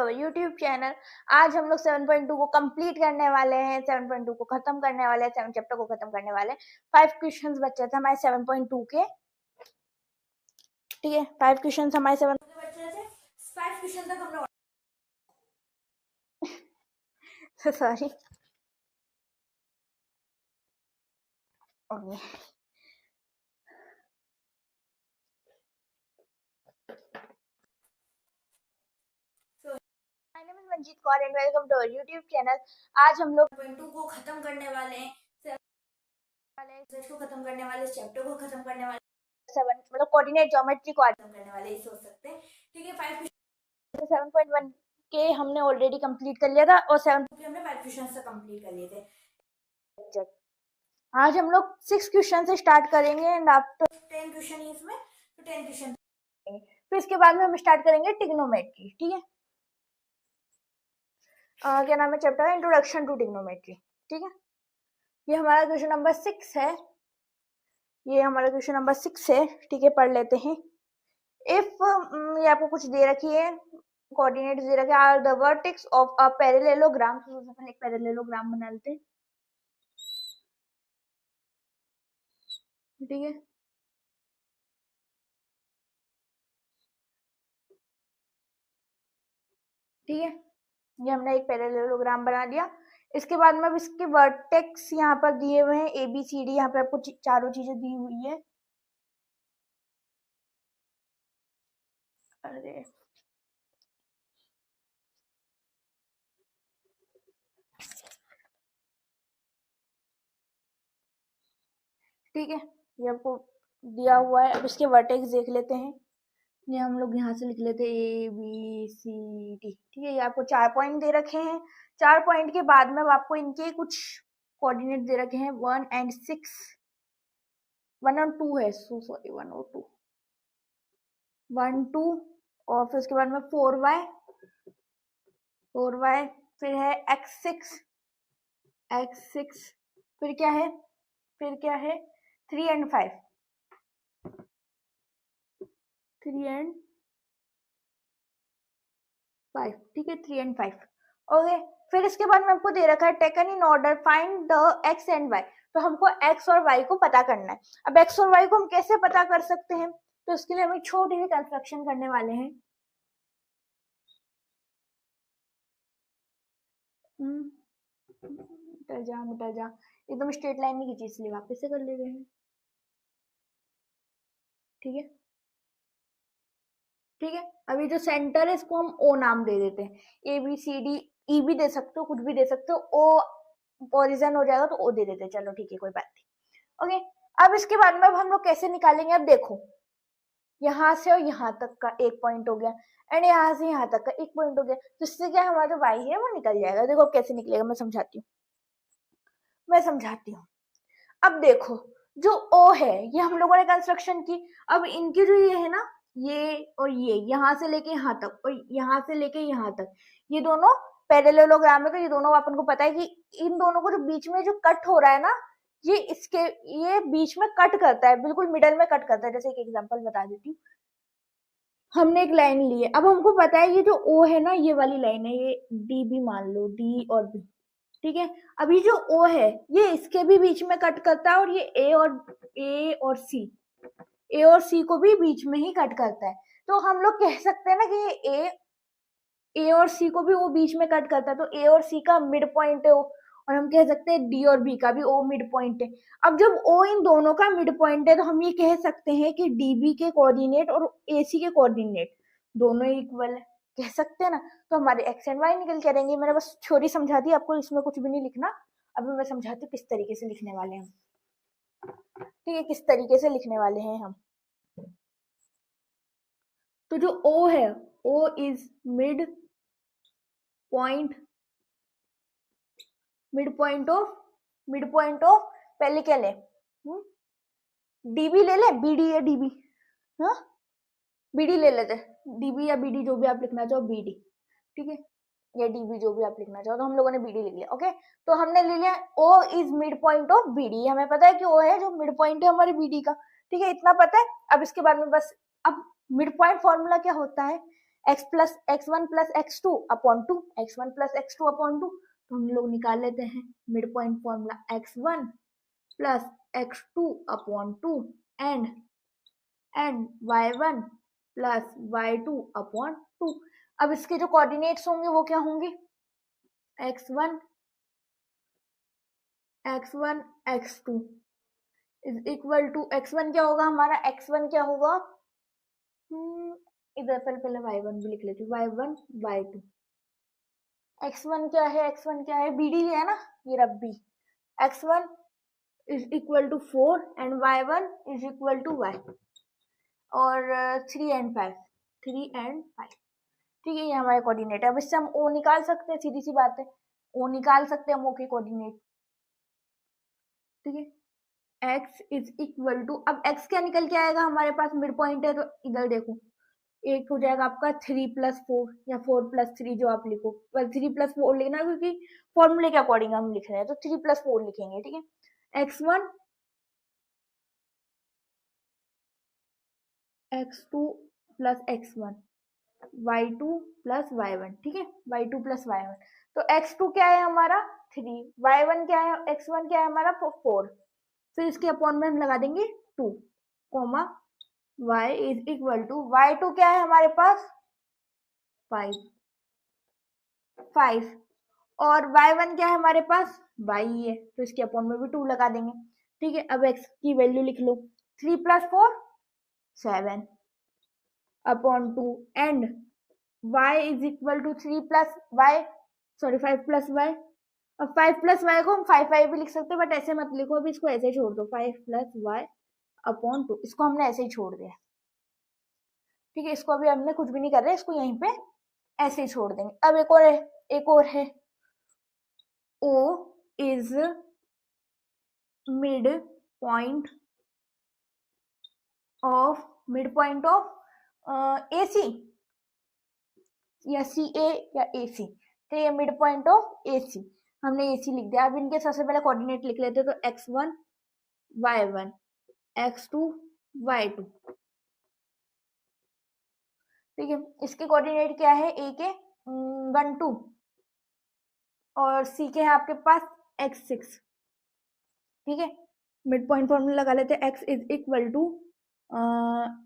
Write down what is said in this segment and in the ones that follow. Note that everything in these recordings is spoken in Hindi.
अवर यूट्यूब चैनल। आज हम लोग 7.2 को कंप्लीट करने वाले हैं, 7.2 को खत्म करने वाले हैं, 7 चैप्टर को खत्म करने वाले हैं। 5 क्वेश्चंस बचे थे हमारे 7.2 के, ठीक है। 5 क्वेश्चंस हमारे 7 के बचे थे। 5 क्वेश्चन तक हम लोग sorry okay. My name is Manjeet Kaur and welcome to our YouTube channel. आज हम लोग 7.2 को खत्म करने वाले हैं, को खत्म करने वाले, चैप्टर को खत्म करने वाले, 7 मतलब कोऑर्डिनेट ज्योमेट्री को खत्म करने वाले, ये सोच सकते हैं, ठीक है। 5 7.1 के हमने ऑलरेडी कंप्लीट कर लिया था और 7 के हमने 5 क्वेश्चन से कंप्लीट कर लिए थे। आज हम लोग 6 क्वेश्चन से स्टार्ट करेंगे एंड आफ्टर 10 क्वेश्चन है इसमें, तो 10 क्वेश्चन फिर इसके बाद में हम स्टार्ट करेंगे ट्रिग्नोमेट्री, ठीक है। क्या नाम है चैप्टर, इंट्रोडक्शन टू ट्रिग्नोमेट्री, ठीक है। ये हमारा क्वेश्चन नंबर 6 है, ये हमारा क्वेश्चन नंबर 6 है, ठीक है। पढ़ लेते हैं। इफ ये आपको कुछ दे रखी है, कोऑर्डिनेट्स दे रखे are the vertex of a parallelogram, तो सबसे पहले एक पैरेललोग्राम बना लेते हैं, ठीक है। ठीक है, ये हमने एक पैरेललोग्राम बना दिया। इसके बाद में अब इसके वर्टेक्स यहाँ पर दिए हुए हैं, ए बी सी डी, यहाँ पे आपको चारों चीजें दी हुई है। अरे ठीक है, ये आपको दिया हुआ है। अब इसके वर्टेक्स देख लेते हैं। ये हम लोग यहाँ से लिख लेते हैं ए बी सी डी, ठीक है। ये आपको 4 पॉइंट दे रखे हैं। 4 पॉइंट के बाद में अब आपको इनके कुछ कोऑर्डिनेट दे रखे हैं, 1 and 6, 1 और 2 है, सो सॉरी 1 और 2, 1 2, और फिर उसके बाद में 4y, 4y, फिर है x6, x6, फिर क्या है, 3 and 5, 3 and 5, ठीक है, 3 and 5, ओके। फिर इसके बाद में आपको दे रखा है taken in order find the x and y, तो हमको x और y को पता करना है। अब x और y को हम कैसे पता कर सकते हैं, तो इसके लिए हम एक छोटी सी कंस्ट्रक्शन करने वाले हैं। मिटा जा, एकदम स्ट्रेट लाइन नहीं खींची, इसलिए वापस से कर लेते हैं, ठीक है। ठीक है, अभी जो सेंटर है इसको हम ओ नाम दे देते हैं। ए बी सी डी, ई भी दे सकते हो, कुछ भी दे सकते हो, ओ ओरिजिन हो जाएगा तो ओ दे देते हैं, चलो ठीक है, कोई बात नहीं, ओके। अब इसके बाद में अब हम लोग कैसे निकालेंगे, अब देखो, यहाँ से और यहाँ तक का एक पॉइंट हो गया एंड यहाँ से यहाँ तक का एक पॉइंट हो गया, तो इससे क्या हमारा जो वाई है वो निकल जाएगा। देखो कैसे निकलेगा, मैं समझाती हूँ। अब देखो, जो ओ है ये हम लोगों ने कंस्ट्रक्शन की। अब इनकी जो ये है ना, ये और ये यहाँ से लेके यहाँ तक और यहाँ से लेके यहाँ तक, ये दोनों पैरेललोग्राम है, तो ये दोनों अपन को पता है कि इन दोनों को जो बीच में जो कट हो रहा है ना, ये बीच में कट करता है, बिल्कुल मिडल में कट करता है। जैसे एक एग्जांपल बता देती हूँ, हमने एक लाइन ली है, अब हमको पता है ये जो ओ है ना, ये वाली लाइन है, ये डी भी मान लो, डी और बी, ठीक है। अभी जो ओ है ये इसके भी बीच में कट करता है और ये ए और सी को भी बीच में ही कट करता है, तो हम लोग कह सकते हैं ना कि ये ए और सी को भी वो बीच में कट करता है, तो ए और सी का मिड पॉइंट है वो, और हम कह सकते हैं डी और बी का भी ओ मिड पॉइंट है। अब जब ओ इन दोनों का मिड पॉइंट है, तो हम ये कह सकते हैं कि डीबी के कोऑर्डिनेट और एसी के कोऑर्डिनेट दोनों इक्वल है, कह सकते हैं ना। तो हमारे एक्स एंड वाई निकल के रहेंगे। मैंने बस थ्योरी समझा दी आपको, इसमें कुछ भी नहीं लिखना। अभी मैं समझाती हूँ किस तरीके से लिखने वाले हैं, ठीक है, किस तरीके से लिखने वाले हैं हम। तो जो ओ है, O is mid point of पहले क्या ले, डीबी ले ले, बीडी या डीबी, हाँ बीडी ले लेते, डीबी या बीडी जो भी आप लिखना चाहो, बीडी, ठीक है, या डीबी जो भी आप लिखना चाहो, तो हम लोगों ने बीडी लिख लिया, ओके। तो हमने ले लिया O is mid point of B D, हमें पता है कि ओ है जो मिड पॉइंट है हमारी बीडी का, ठीक है, इतना पता है। अब इसके बाद में बस, अब मिड पॉइंट फॉर्मूला क्या होता है, x1 plus x2 upon 2, x1 plus x2 upon 2, तो हम लोग निकाल लेते हैं mid point formula x1 plus x2 upon 2 and y1 plus y2 upon 2। अब इसके जो कोऑर्डिनेट्स होंगे वो क्या होंगे, x1 x2 is equal to x1 क्या होगा हमारा, x1 क्या होगा, इधर पहले y1 भी लिख लेती हूँ, y1 y2, x1 क्या है, x1 क्या है, bd है ना, ये रब x1 is equal to 4 and y1 is equal to y और 3 एंड 5, ठीक है, ये हमारे कोऑर्डिनेट है। अब इससे हम ओ निकाल सकते हैं, सीधी सी बात है, ओ निकाल सकते हैं हम ओ के कोऑर्डिनेट, ठीक है। x इज इक्वल टू, अब x क्या निकल के आएगा हमारे पास, मिड पॉइंट है तो इधर देखो, एक हो जाएगा आपका 3 प्लस 4 या 4 प्लस 3 जो आप लिखो, बस 3 प्लस 4 लिखना क्योंकि फॉर्मूले के अकॉर्डिंग हम लिख रहे हैं, तो 3 प्लस 4 लिखेंगे, ठीक है। x1 x2 plus x1 y2 plus y1, ठीक है, y2 प्लस y1, तो x2 क्या है हमारा 3, y1 क्या है, x1 क्या है हमारा 4, फिर इसके अपॉन में हम लगा देंगे 2 comma y is equal to, y2 क्या है हमारे पास 5 और y1 क्या है हमारे पास y है, तो इसके अपॉन में भी 2 लगा देंगे, ठीक है। अब x की वैल्यू लिख लो, 3 plus 4 7 upon 2 and y is equal to 3 plus y, sorry 5 plus y, अब 5 प्लस y को हम 5 भी लिख सकते हैं, बट ऐसे मत लिखो, अभी इसको ऐसे छोड़ दो, 5 प्लस y अपॉन 2, इसको हमने ऐसे ही छोड़ दिया, ठीक है, इसको अभी हमने कुछ भी नहीं कर रहे, इसको यहीं पे ऐसे ही छोड़ देंगे। अब एक और है O is midpoint of AC या CA या AC, तो ये मिड पॉइंट ऑफ AC, हमने AC लिख दिया। अब इनके सबसे पहले कोऑर्डिनेट लिख लेते हैं, तो x1 y1 x2 y2, ठीक है। इसके कोऑर्डिनेट क्या है, A के 1 2 और C के है आपके पास x6, ठीक है। मिड पॉइंट फॉर्मूला लगा लेते हैं, x is equal to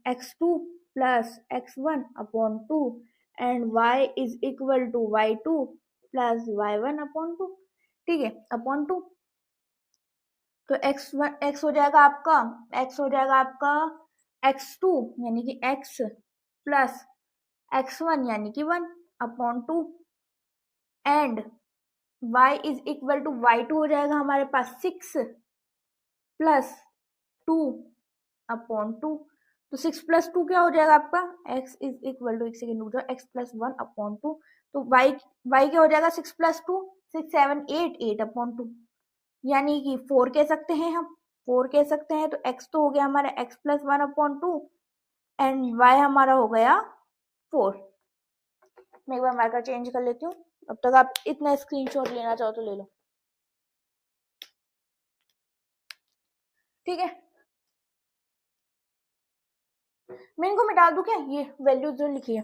x2 plus x1 upon 2 and y is equal to y2 plus y1 upon 2, ठीक है, अपॉन 2, तो x हो जाएगा आपका x2 यानी कि x प्लस x1 यानी कि 1 upon 2 and y is equal to y2 हो जाएगा हमारे पास 6 प्लस 2 अपॉन 2, तो 6 प्लस 2 क्या हो जाएगा आपका, x इज इक्वल टू, एक सेकेंड रुक जाओ, x प्लस 1 अपॉन 2, तो y क्या हो जाएगा 6 प्लस 2 6 7 8 अपॉन 2, यानी कि 4 कह सकते हैं हम, 4 कह सकते हैं, तो x तो हो गया हमारा x plus 1 upon 2 and y हमारा हो गया 4। मैं एक बार मार्कर चेंज कर लेती हूँ, अब तक आप इतना स्क्रीनशॉट लेना चाहो तो ले लो, ठीक है। मैं इनको मिटा दूं क्या, ये वैल्यूज जो लिखी है,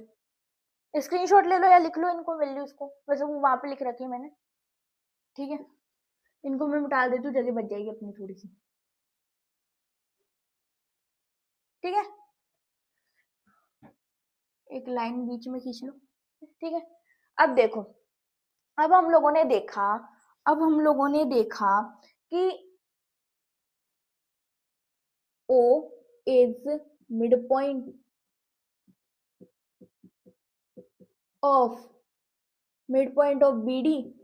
स्क्रीनशॉट ले लो या लिख लो इनको वैल्यूज को, वैसे वो वहां पे लिख रखी है मैंने, ठीक है, इनको मैं मिटा देती हूँ, जगह बच जाएगी अपनी थोड़ी सी, ठीक है, एक लाइन बीच में खींच लो, ठीक है। अब देखो, अब हम लोगों ने देखा कि O is midpoint of BD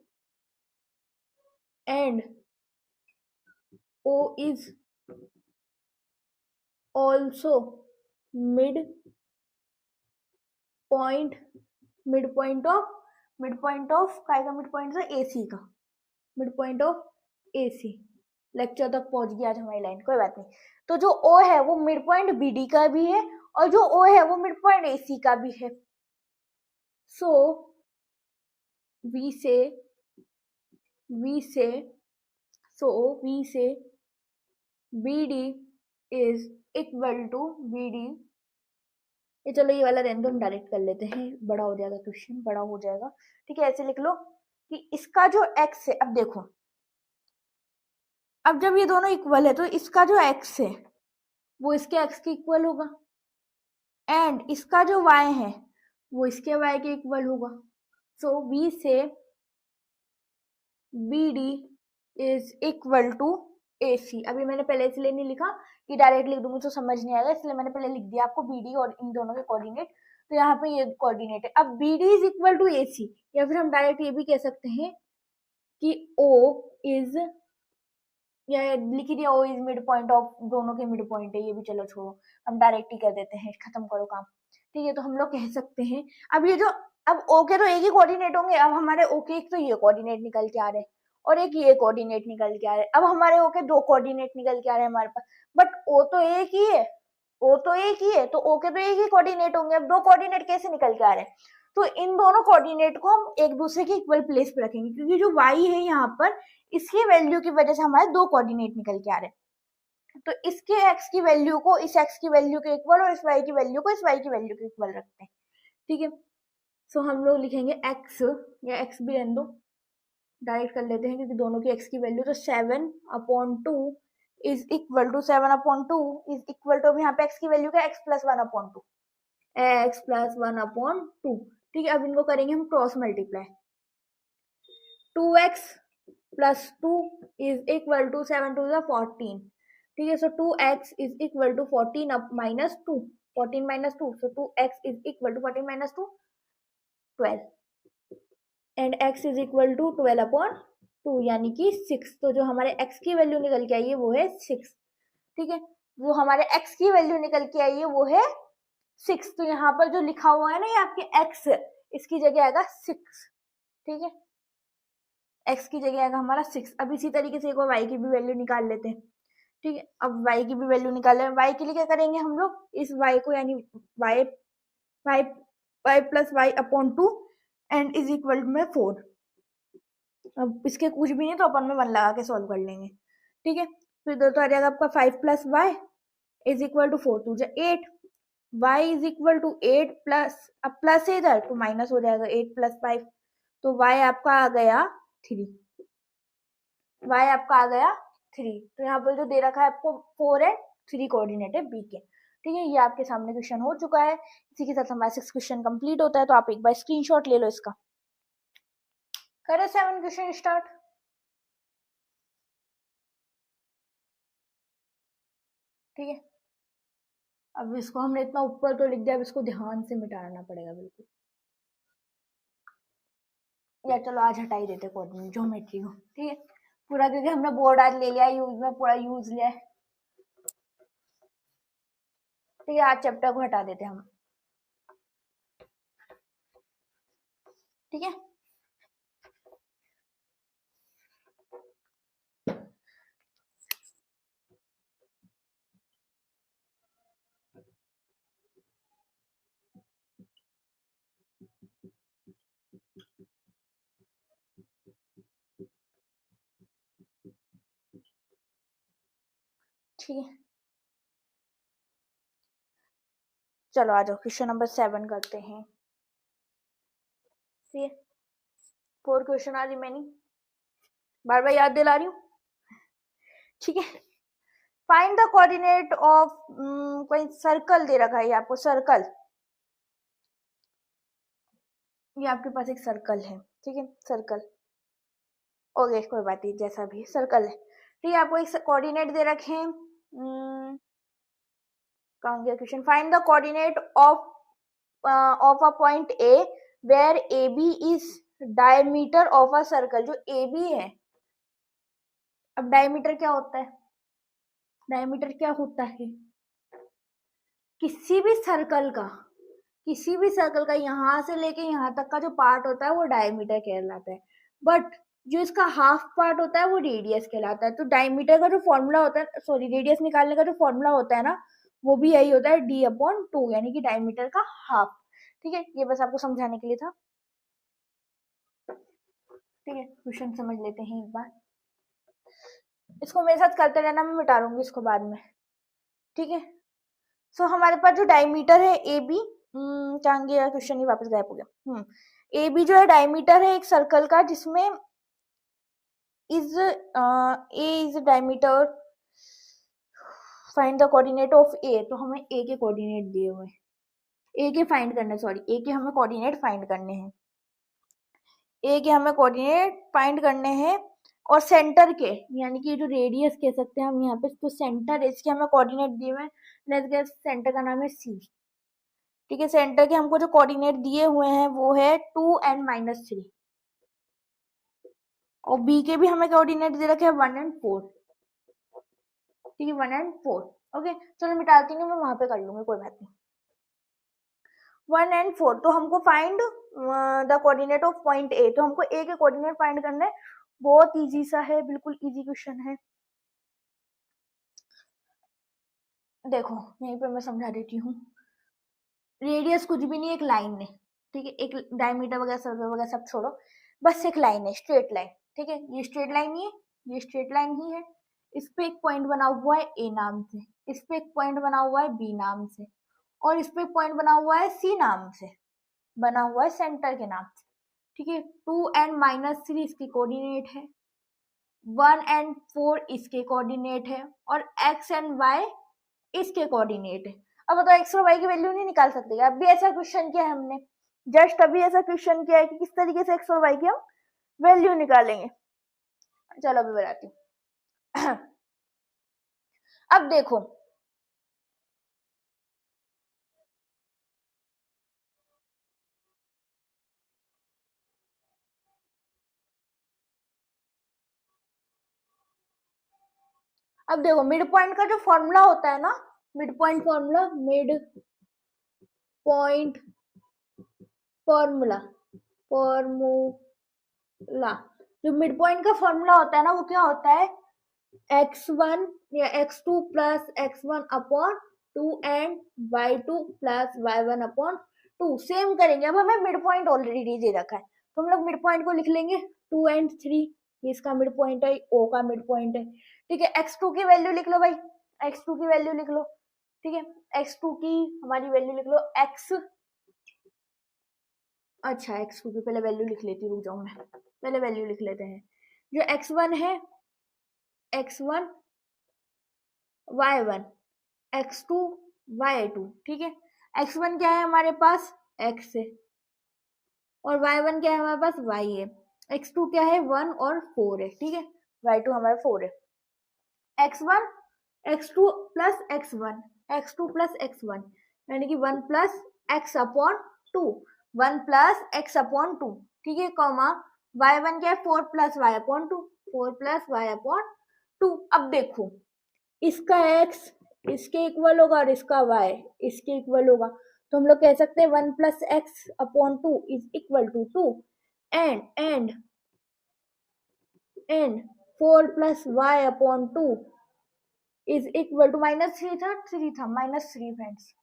and O is also midpoint of काय का midpoint था AC का, midpoint of AC। लेक्चर तक पहुंच गया आज हमारी लाइन, कोई बात नहीं। तो जो O है वो मिड पॉइंट BD का भी है और जो O है वो मिड पॉइंट AC का भी है। सो we say BD is equal to BD ये चलो ये वाला रहने दो, हम डायरेक्ट कर लेते हैं, बड़ा हो जाएगा क्वेश्चन, बड़ा हो जाएगा। ठीक है, ऐसे लिख लो कि इसका जो x है, अब देखो, अब जब ये दोनों इक्वल है तो इसका जो x है वो इसके x के इक्वल होगा, एंड इसका जो y है वो इसके y के इक्वल होगा। So we say BD is equal to AC। अभी मैंने पहले इसलिए नहीं लिखा कि डायरेक्ट लिख दूंगी तो समझ नहीं आएगा, इसलिए मैंने पहले लिख दिया आपको BD और इन दोनों के कोऑर्डिनेट। तो यहाँ पे ये कोऑर्डिनेट है। अब BD is equal to AC, या फिर हम डायरेक्ट ये भी कह सकते हैं कि O इज, या लिख दिया O is mid point of, दोनों के मिड पॉइंट है, ये भी चलो छोड़ो, हम डायरेक्ट ही कर देते हैं, खत्म करो काम। ठीक है, तो हम लोग कह सकते हैं अब ये जो, अब O के तो एक ही कोऑर्डिनेट होंगे, अब हमारे O के एक तो ये कोऑर्डिनेट निकल के आ रहे हैं और एक ये कोऑर्डिनेट निकल के आ रहे हैं। अब हमारे O के दो कोऑर्डिनेट निकल के आ रहे हैं हमारे पास, बट O तो एक ही है, O तो एक ही है, तो O के तो एक ही कोऑर्डिनेट होंगे। अब दो कोऑर्डिनेट कैसे निकल के आ रहे हैं? तो इन दोनों कोऑर्डिनेट को हम एक दूसरे के इक्वल प्लेस पे रखेंगे, क्योंकि जो y है यहाँ पर, इसकी वैल्यू की वजह से हमारे दो कोऑर्डिनेट निकल के आ रहे हैं। तो इसके x की वैल्यू को इस x की वैल्यू के इक्वल और इस y की वैल्यू को इस y की वैल्यू के इक्वल रखते हैं। ठीक है, सो हम लोग लिखेंगे x, या x भी रहने दो, डायरेक्ट कर लेते हैं क्योंकि दोनों की x की वैल्यू, तो 7/2 is equal to 7/2 is equal to, अब यहाँ पे x की वैल्यू क्या, x प्लस 1/2, x प्लस 1/2। ठीक है, अब इनको करेंगे हम cross multiply, 2x plus 2 is equal to 7 2 14। ठीक है, सो 2x इज इक्वल टू 14 अब minus 2, 14 minus 2, so 2x is equal to 14 minus 2 12, and x is equal to 12/2 यानी कि 6। तो जो हमारे x की वैल्यू निकल के आई है वो है 6। ठीक है, जो हमारे x की वैल्यू निकल के आई है वो है 6। तो यहाँ पर जो लिखा हुआ है ना ये आपके x, इसकी जगह आएगा 6। ठीक है, x की जगह आएगा हमारा 6। अब इसी तरीके से एक और y की भी वैल्यू निकाल लेते हैं। ठीक है, अब y की भी वैल्यू निकाल लें। y के लिए क्या करेंगे हम लोग, इस y को यानी y plus y upon 2 and is equal में 4। अब इसके कुछ भी नहीं तो अपन में 1 लगा के सॉल्व कर लेंगे। ठीक है, तो इधर तो आ जाएगा आपका 5 plus y is equal to 4 2 8, y is equal to 8 plus, अब प्लस है इधर तो माइनस हो जाएगा, 8 प्लस 5, तो y आपका आ गया 3। y आपका आ गया 3। तो यहाँ पर जो दे रखा है आपको 4 है, 3 कोऑर्डिनेट है बी के। ठीक है, ये आपके सामने क्वेश्चन हो चुका है। इसी के साथ हमारा 6 क्वेश्चन कंप्लीट होता है। तो आप एक बार स्क्रीनशॉट ले लो इसका। करें 7 क्वेश्चन स्टार्ट। ठीक है, अब इसको हमने इतना ऊपर तो लिख दिया, अब इसको ध्यान से मिटाना पड़ेगा बिल्कुल, या चलो आज हटा ही देते कोऑर्डिनेट ज्योमेट्री को। ठीक है, पूरा क्योंकि हमने बोर्ड आज ले लिया यूज में, पूरा यूज लिया है। ठीक है, आज चैप्टर को हटा देते हम। ठीक है, ठीक है, चलो आ जाओ क्वेश्चन नंबर 7 करते हैं। 4 क्वेश्चन आज रिमेनिंग, बार बार याद दिला रही हूँ। ठीक है, फाइंड द कोऑर्डिनेट ऑफ, कोई सर्कल दे रखा है आपको, सर्कल, ये आपके पास एक सर्कल है। ठीक है, सर्कल ओके, कोई बात नहीं, जैसा भी सर्कल है। ठीक है, आपको एक कोऑर्डिनेट दे रखे हैं, कहाँ गया question, find the coordinate of a point A where A B is diameter of a circle. जो ए बी है, अब डायमीटर क्या होता है, डायमीटर क्या होता है, किसी भी सर्कल का, किसी भी सर्कल का यहां से लेके यहां तक का जो पार्ट होता है वो डायमीटर कहलाता है, बट जो इसका हाफ पार्ट होता है वो रेडियस कहलाता है। तो डायमीटर का जो फॉर्मूला होता है, सॉरी रेडियस निकालने का जो फॉर्मूला होता है ना, वो भी यही होता है, d/2, यानी कि डायमीटर का हाफ। ठीक है, ये बस आपको समझाने के लिए था। ठीक है, क्वेश्चन समझ लेते हैं एक बार, इसको मेरे साथ करते रहना, मैं मिटा लूंगी इसको बाद में। ठीक है, सो हमारे पास जो डायमीटर है ए बी, कहाँ गया क्वेश्चन, ही वापस गायब हो गया। ए बी जो है डायमीटर है एक सर्कल का, जिसमें is A is diameter, find the coordinate of A. तो हमें ए के कोऑर्डिनेट दिए हुए, ए के फाइंड करने, सॉरी ए के हमें कोऑर्डिनेट फाइंड करने हैं, ए के हमें कोऑर्डिनेट फाइंड करने हैं। और सेंटर के, यानी कि जो रेडियस कह सकते हैं हम यहाँ पे, तो सेंटर इसके हमें कोऑर्डिनेट दिए हुए हैं। लेट्स गेस सेंटर का नाम है सी। ठीक है, सेंटर के हमको जो कोऑर्डिनेट दिए हुए हैं वो है 2 and -3, और बी के भी हमें कोऑर्डिनेट दे रखे हैं 1 and 4। ठीक है, 1 and 4। ओके, चलो मिटाती हूँ, मैं वहां पे कर लूंगी, कोई बात नहीं। 1 and 4, तो हमको find the coordinate of point A. तो हमको ए के कोऑर्डिनेट फाइंड करने, बहुत इजी सा है, बिल्कुल इजी क्वेश्चन है। देखो यहीं पे मैं समझा देती हूँ। रेडियस कुछ भी नहीं, एक लाइन है। ठीक है, एक डायमीटर वगैरह सर्कल वगैरह सब छोड़ो, बस एक लाइन है, स्ट्रेट लाइन। ठीक है, ये स्ट्रेट लाइन ही है, ये स्ट्रेट लाइन ही है। इस पे एक पॉइंट बना हुआ है ए नाम से, इस पे एक पॉइंट बना हुआ है बी नाम से, और इस पे एक पॉइंट बना हुआ है सी नाम से, बना हुआ है सेंटर के नाम से। ठीक है, 2 and -3 इसके कोऑर्डिनेट है, 1 and 4 इसके कोऑर्डिनेट है, और x and y इसके कोऑर्डिनेट है। अब बताओ x और y की वैल्यू नहीं निकाल सकते क्या? अभी ऐसा क्वेश्चन किया है हमने, जस्ट अभी ऐसा क्वेश्चन किया है कि किस तरीके से x और y की हम वैल्यू निकालेंगे। चलो अभी बताती हूँ। अब देखो, अब देखो मिड पॉइंट का जो फॉर्मूला होता है ना, mid point formula, mid point formula, formula, जो मिड पॉइंट का फॉर्मूला होता है ना, वो क्या होता है, x1 या x2 plus x1 upon 2 and y2 plus y1 upon 2। Same करेंगे। अब हमें मिड पॉइंट ऑलरेडी दे रखा है, तो हम लोग मिड पॉइंट को लिख लेंगे 2 and 3, ये इसका मिड पॉइंट है, ओ का मिड पॉइंट है। ठीक है, x2 की वैल्यू लिख लो भाई, x2 की वैल्यू लिख लो। ठीक है, x2 की हमारी वैल्यू लिख लो x, अच्छा x2 की पहले वैल्यू लिख लेती हूँ, रुक जाओ, मैं पहले वैल्यू लिख लेते हैं। जो x1 है, x1 y1, x2 y2। ठीक है, x1 क्या है हमारे पास, x है, और y1 क्या है हमारे पास, y है। x2 क्या है, 1 और 4 है। ठीक है, y2 हमारा 4 है। x1 x2 plus x1, x2 plus x1, यानी कि 1 plus x upon 2, 1 plus x upon 2। ठीक है, कॉमा y1 क्या है, 4 plus y upon 2, 4 plus y upon 2। अब देखो, इसका x इसके इक्वल होगा और इसका y इसके इक्वल होगा, तो हम लोग कह सकते हैं 1 plus x upon 2 is equal to 2, and 4 plus y upon 2 is equal to -3 था, 3 था, -3 फ्रेंड्स,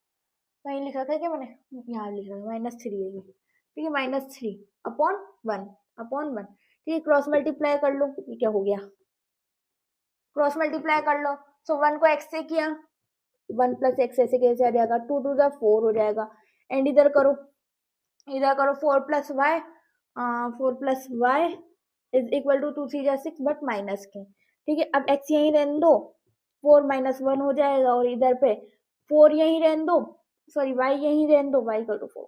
कहीं लिखा था क्या मैंने, यहाँ लिखा है -3 है ये। ठीक है, -3 अपॉन 1 अपॉन 1। ठीक है, क्रॉस मल्टीप्लाई कर लो, ये क्या हो गया, क्रॉस मल्टीप्लाई कर लो। सो 1 को x से किया, 1 प्लस एक्स ऐसे कैसे आ जाएगा, 2 टू द 4 हो जाएगा, एंड इधर करो, 4 plus y, 4 plus y is equal to 2 3 जा 6 बट माइनस के। ठीक है, अब x यहीं रहने दो, 4 - 1 हो जाएगा, और इधर पे 4 यहीं रहने दो, सॉरी y यहीं रहने दो, y इक्वल टू 4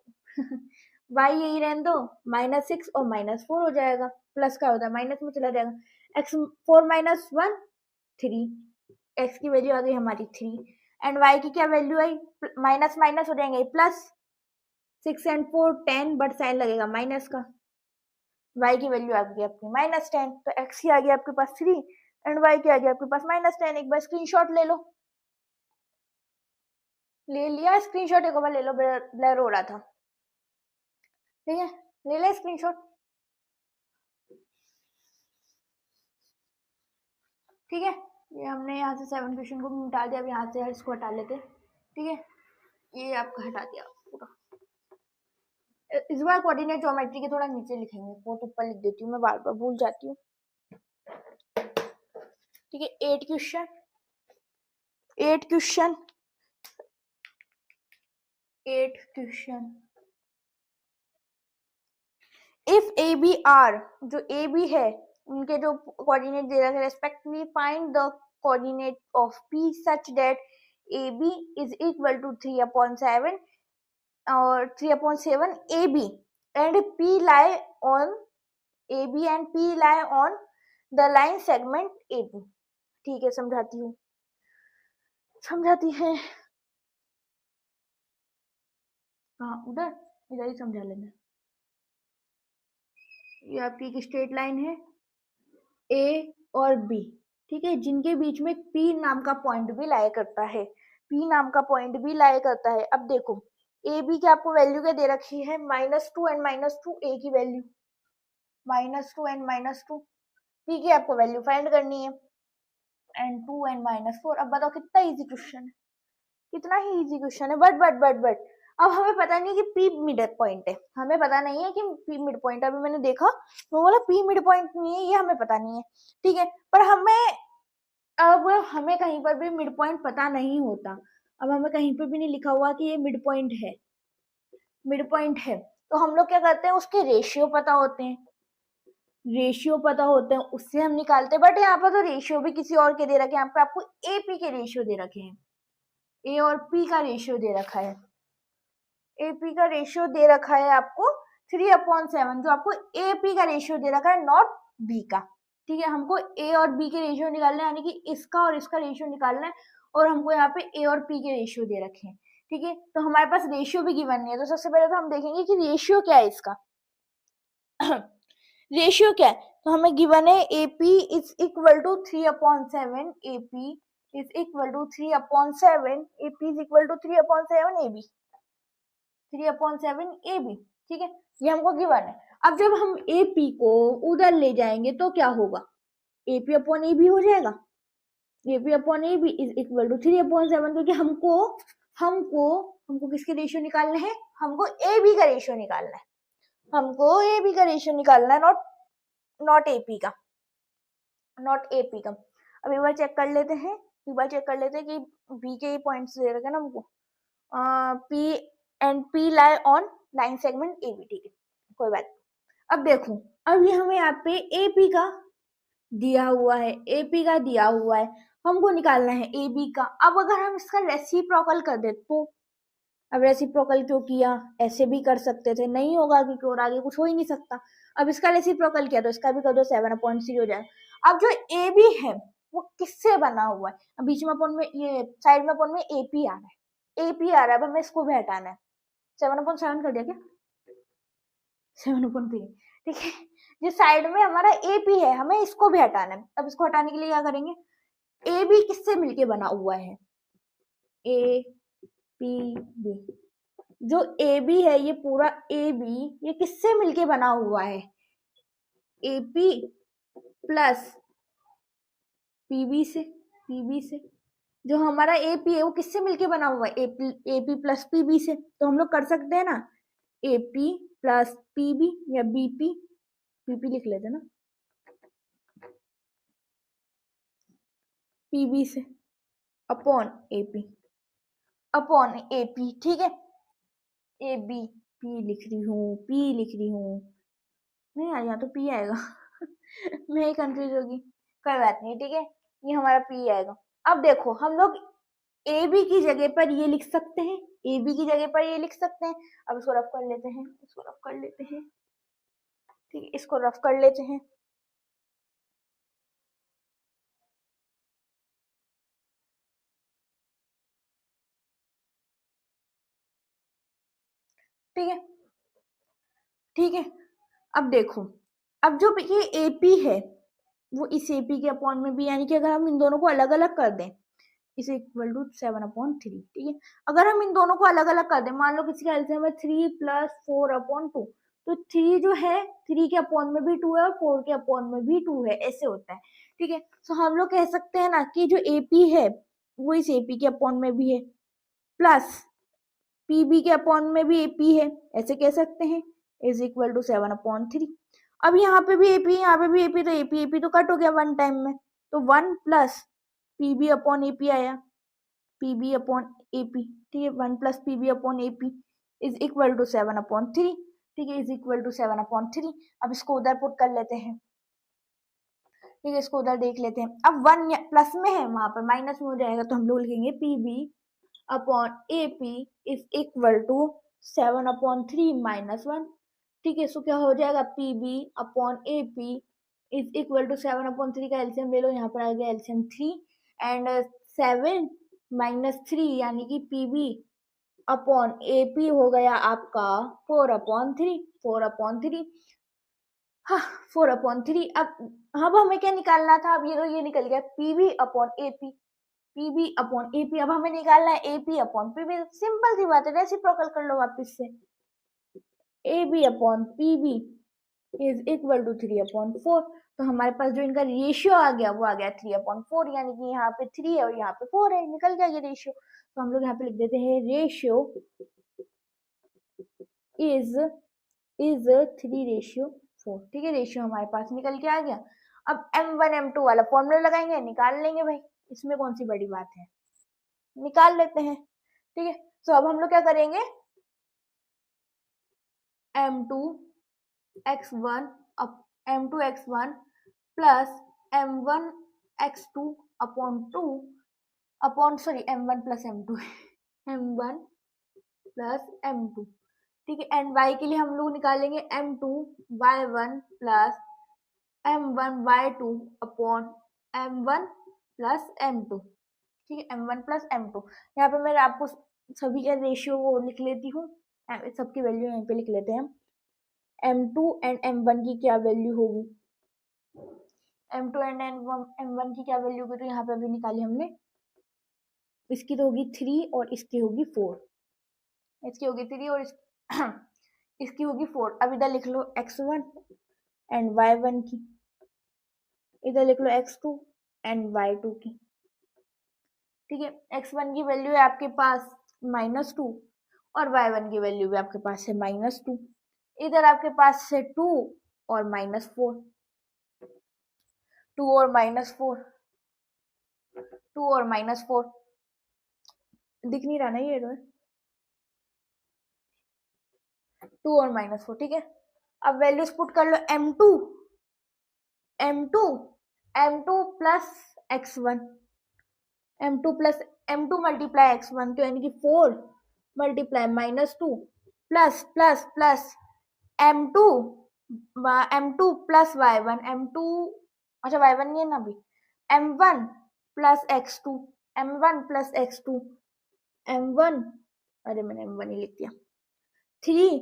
y यहीं रहने दो, -6 और -4 हो जाएगा, प्लस का होता है माइनस में चला जाएगा। x 4 - 1 3, x की वैल्यू आ गई हमारी 3, एंड y की क्या वैल्यू आई, माइनस माइनस हो जाएंगे प्लस, 6 and 4 10, बट साइन लगेगा माइनस का, y की वैल्यू आ गई आपकी -10, तो x की आ गई आपके पास 3 एंड y की आ गई आपके पास -10। एक बार स्क्रीनशॉट ले लो, ले लिया स्क्रीनशॉट, एक बार ले लो, ब्लर हो रहा था। ठीक है, ले ले स्क्रीनशॉट। ठीक है, ये हमने यहाँ से 7 क्वेश्चन को मिटा दिया, अब यहाँ से इसको हटा लेते। ठीक है, ये आपका हटा दिया पूरा। इस बार कोऑर्डिनेट ज्योमेट्री के थोड़ा नीचे लिखेंगे, बहुत ऊपर लिख देती हूँ मैं, बार बार भूल जाती हूँ। ठीक है, 8 question 8th question, if A B are, जो ए बी है उनके जो कोऑर्डिनेट दे रखे respectively, find the coordinate of P such that A B is equal to 3/7 और 3/7 A B and P lie on A B and P lie on the line segment A B. ठीक है, समझाती है। हाँ, इधर ही समझा लेना। ये आपकी एक स्ट्रेट लाइन है ए और बी, ठीक है, जिनके बीच में पी नाम का पॉइंट भी लाई करता है, पी नाम का पॉइंट भी लाई करता है। अब देखो ए बी की आपको वैल्यू क्या दे रखी है, -2 एंड -2, ए की वैल्यू -2 एंड -2, पी की आपको वैल्यू फाइंड करनी है एंड 2 एंड -4। अब बताओ कितना इजी क्वेश्चन है, कितना ही इजी क्वेश्चन है। बट अब हमें पता नहीं कि पी मिड पॉइंट है, हमें पता नहीं है कि पी मिड पॉइंट, अभी मैंने देखा तो बोला पी मिड पॉइंट नहीं है, ये हमें पता नहीं है, ठीक है। पर हमें कहीं पर भी मिड पॉइंट पता नहीं होता। अब हमें कहीं पर भी नहीं लिखा हुआ कि ये मिड पॉइंट है, तो हम लोग क्या करते हैं, उसके रेशियो पता होते हैं, उससे हम निकालते हैं। बट यहाँ पर तो रेशियो भी किसी और के दे रखे हैं, यहाँ पे आपको ए पी के रेशियो दे रखे हैं, ए और पी का रेशियो दे रखा है, एपी का रेशियो दे रखा है आपको 3/7, जो आपको एपी का रेशियो दे रखा है, नॉट बी का, ठीक है। हमको ए और बी के रेशियो निकालना है, यानी कि इसका और इसका रेशियो निकालना है, और हमको यहाँ पे ए और पी के रेशियो दे रखे हैं, ठीक है। तो हमारे पास रेशियो भी गिवन नहीं है, तो सबसे पहले तो हम देखेंगे कि रेशियो क्या है इसका। रेशियो क्या है, तो हमें गिवन है AP is equal to 3/7, AP is equal to 3/7, AP is equal to 3/7 AB, 3/7 AB, ठीक है, ये हमको गिवन है। अब जब हम AP को उधर ले जाएंगे तो क्या होगा, AP/AB हो जाएगा, AP/AB इज इक्वल टू 3/7, क्योंकि हमको किसके रेशियो निकालना है, हमको AB का रेशियो निकालना है, नॉट AP का। अब एक बार चेक कर लेते हैं, कि B के पॉइंट्स दे रखे हैं ना हमको, P and P lie on line segment AB, ठीक है, कोई बात। अब देखो, अब ये हमें यहाँ पे AP का दिया हुआ है, हमको निकालना है AB का। अब अगर हम इसका रेसिप्रोकल कर दे तो, अब रेसिप्रोकल क्यों किया, ऐसे भी कर सकते थे, नहीं होगा क्योंकि और आगे कुछ हो ही नहीं सकता। अब इसका रेसिप्रोकल किया तो इसका भी कर दो, 7/3 हो जाए। अब जो AB है वो किससे बना हुआ है, अब बीच में अपन में ये साइड में अपन में AP आ रहा है, अब हमें इसको भी हटाना है। 7/7 कर दिया क्या, 7/3, ठीक है। जो साइड में हमारा AP है, हमें इसको भी हटाना है। अब इसको हटाने के लिए क्या करेंगे, AB किससे मिलके बना हुआ है, APB, जो AB है, ये पूरा AB ये किससे मिलके बना हुआ है, AP प्लस PB से, जो हमारा AP है वो किससे मिलके बना हुआ है, AP प्लस PB से। तो हम लोग कर सकते हैं ना, AP प्लस PB या BP लिख लेते ना, PB से अपॉन AP, ठीक है। AB P लिख रही हूँ, नहीं आया तो P आएगा। मैं ही कंफ्यूज होगी, कोई बात नहीं, ठीक है, ये हमारा P आएगा। अब देखो हम लोग AB की जगह पर ये लिख सकते हैं, अब इसको रफ कर लेते हैं, ठीक है, इसको रफ कर लेते हैं। ठीक है, अब देखो, अब जो ये AP है वो इस AP के अपॉन में भी, यानी कि अगर हम इन दोनों को अलग अलग कर दें, इज इक्वल टू 7/3, ठीक है। अगर हम इन दोनों को अलग अलग कर दें, मान लो किसी का एलसीएम है 3 + 4/2, तो 3 जो है 3 के अपॉन में भी 2 है और 4 के अपॉन में भी 2 है, ऐसे होता है, ठीक है। तो हम लोग कह सकते हैं ना कि जो AP है वो इस AP के अपॉन में भी है, प्लस PB के अपॉन में भी AP है, ऐसे कह सकते हैं, इज इक्वल टू 7/3। अब यहाँ पे भी AP, यहाँ पे भी AP, तो AP तो कट हो गया वन टाइम में, तो 1 प्लस PB अपॉन AP आया, PB अपॉन AP, ठीक है, 1 plus PB upon AP is equal to 7/3, ठीक है, इज इक्वल टू 7/3। अब इसको उधर पुट कर लेते हैं, ठीक है, इसको उधर देख लेते हैं। अब 1 प्लस में है, वहां पर माइनस में हो जाएगा, तो हम लोग लिखेंगे PB upon AP is equal to 7/3 -1, ठीक है। सो क्या हो जाएगा, PB upon AP is equal to 7/3 का एलसीएम ले लो, यहाँ पर आ गया एलसीएम 3 एंड 7 -3 यानी कि PB अपॉन AP हो गया आपका 4/3, 4/3, हाँ 4/3। अब हमें क्या निकालना था, अब ये तो ये निकल गया PB upon AP, PB upon AP। अब हमें निकालना है AP अपॉन PB, सिंपल सी बात है, रेसिप्रोकल कर लो वापस से। AB upon PB is equal to 3/4, तो हमारे पास जो इनका रेशियो आ गया वो आ गया 3/4, यानी कि यहाँ पे 3 है और यहाँ पे 4 है, निकल गया ये रेशियो। तो हम लोग यहाँ पे लिख देते हैं रेशियो इज 3/4, ठीक है, रेशियो हमारे पास निकल के आ गया। अब M1 M2 वाला फॉर्मूला लगाएंगे, निकाल लेंगे भाई, इसमें कौन सी बड़ी बात है, निकाल लेते हैं, ठीक है। तो अब हम लोग क्या करेंगे, M2x1 plus M1x2 upon 2 upon sorry M1 plus M2 M1 plus M2, ठीक है, एंड y के लिए हम लोग निकालेंगे M2y1 plus M1 y2 upon M1 plus M2, ठीक है, M1 प्लस M2। यहाँ पे मैं आपको सभी का रेशियो वो लिख लेती हूँ, सबकी वैल्यू यहाँ पे लिख लेते हैं। M2 एंड M1 की क्या वैल्यू होगी, M2 एंड M1 की क्या वैल्यू होगी, तो यहाँ पे अभी निकाली हमने, इसकी तो होगी 3 और इसकी होगी 4, इसकी होगी 3 और इसकी होगी 4। अब इधर लिख लो x1 एंड y1 की, इधर लिख लो x2 एंड y2 की, ठीक है। x1 की वैल्यू है आपके पास -2 और y1 की वैल्यू भी आपके पास है -2, इधर आपके पास है 2 और -4, 2 और -4, 2 और -4 दिख नहीं रहा ना ये 2 और -4, ठीक है। अब वैल्यूज पुट कर लो, M2 plus x1, M2 multiply x1, तो यानी कि 4 multiply -2 plus plus plus M2 plus y1, M2 अच्छा y1 नहीं है ना अभी, M1 plus x2, M1 plus x2, M1 अरे मैंने M1 ही लिख दिया, 3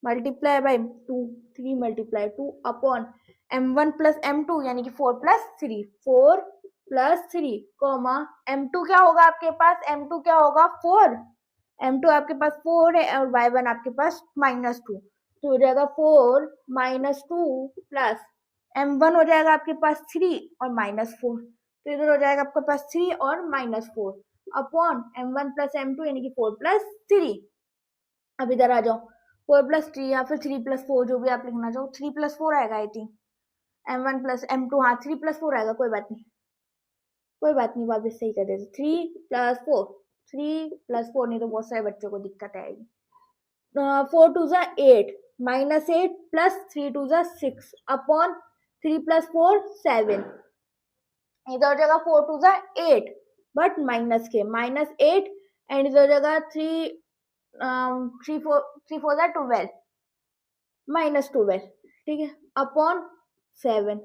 multiply by 2, 3 multiply 2 upon M1 plus M2 यानी कि 4 प्लस 3, 4 प्लस 3 कॉमा M2 क्या होगा आपके पास, M2 क्या होगा 4, M2 आपके पास 4 है और y1 आपके पास -2, तो हो जाएगा 4 -2 प्लस M1 हो जाएगा आपके पास 3 और -4, तो इधर हो जाएगा आपके पास 3 और -4 अपॉन M1 प्लस M2 यानी कि 4 प्लस 3। अब इधर आ जाओ, 4 प्लस 3 या फिर 3 प्लस 4 जो भी आप लिखना चाहो, 3 प्लस 4 आएगा I think, M1 plus M2, हाँ 3 प्लस 4 आएगा, कोई बात नहीं, कोई बात नहीं, वापस सही कर देते, 3 प्लस 4, 3 प्लस 4 नहीं तो बहुत सारे बच्चों को दिक्कत आएगी। 4 2 जा 8 -8 प्लस 3 2 जा 6 अपॉन 3 प्लस 4 7, इधर हो जाएगा 4 2 जा 8 बट माइनस के -8 एंड इधर हो जाएगा 3 3 4 जा 12 -12, ठीक है, अपॉन 7,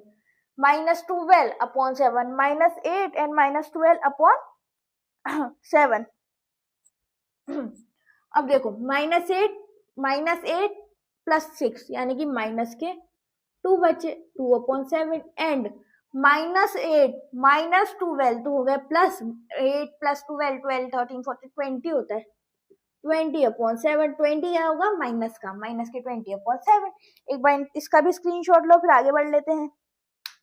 -12 अपॉन 7, -8 एंड -12 अपॉन 7। अब देखो -8 प्लस 6 यानी कि माइनस के 2 बचे, 2/7 एंड -8 -12 तो हो गया प्लस 8 प्लस 12 12 13 14 20 होता है, 20/7, 20 क्या होगा माइनस का, माइनस के 20/7। एक बार इसका भी स्क्रीनशॉट लो, फिर आगे बढ़ लेते हैं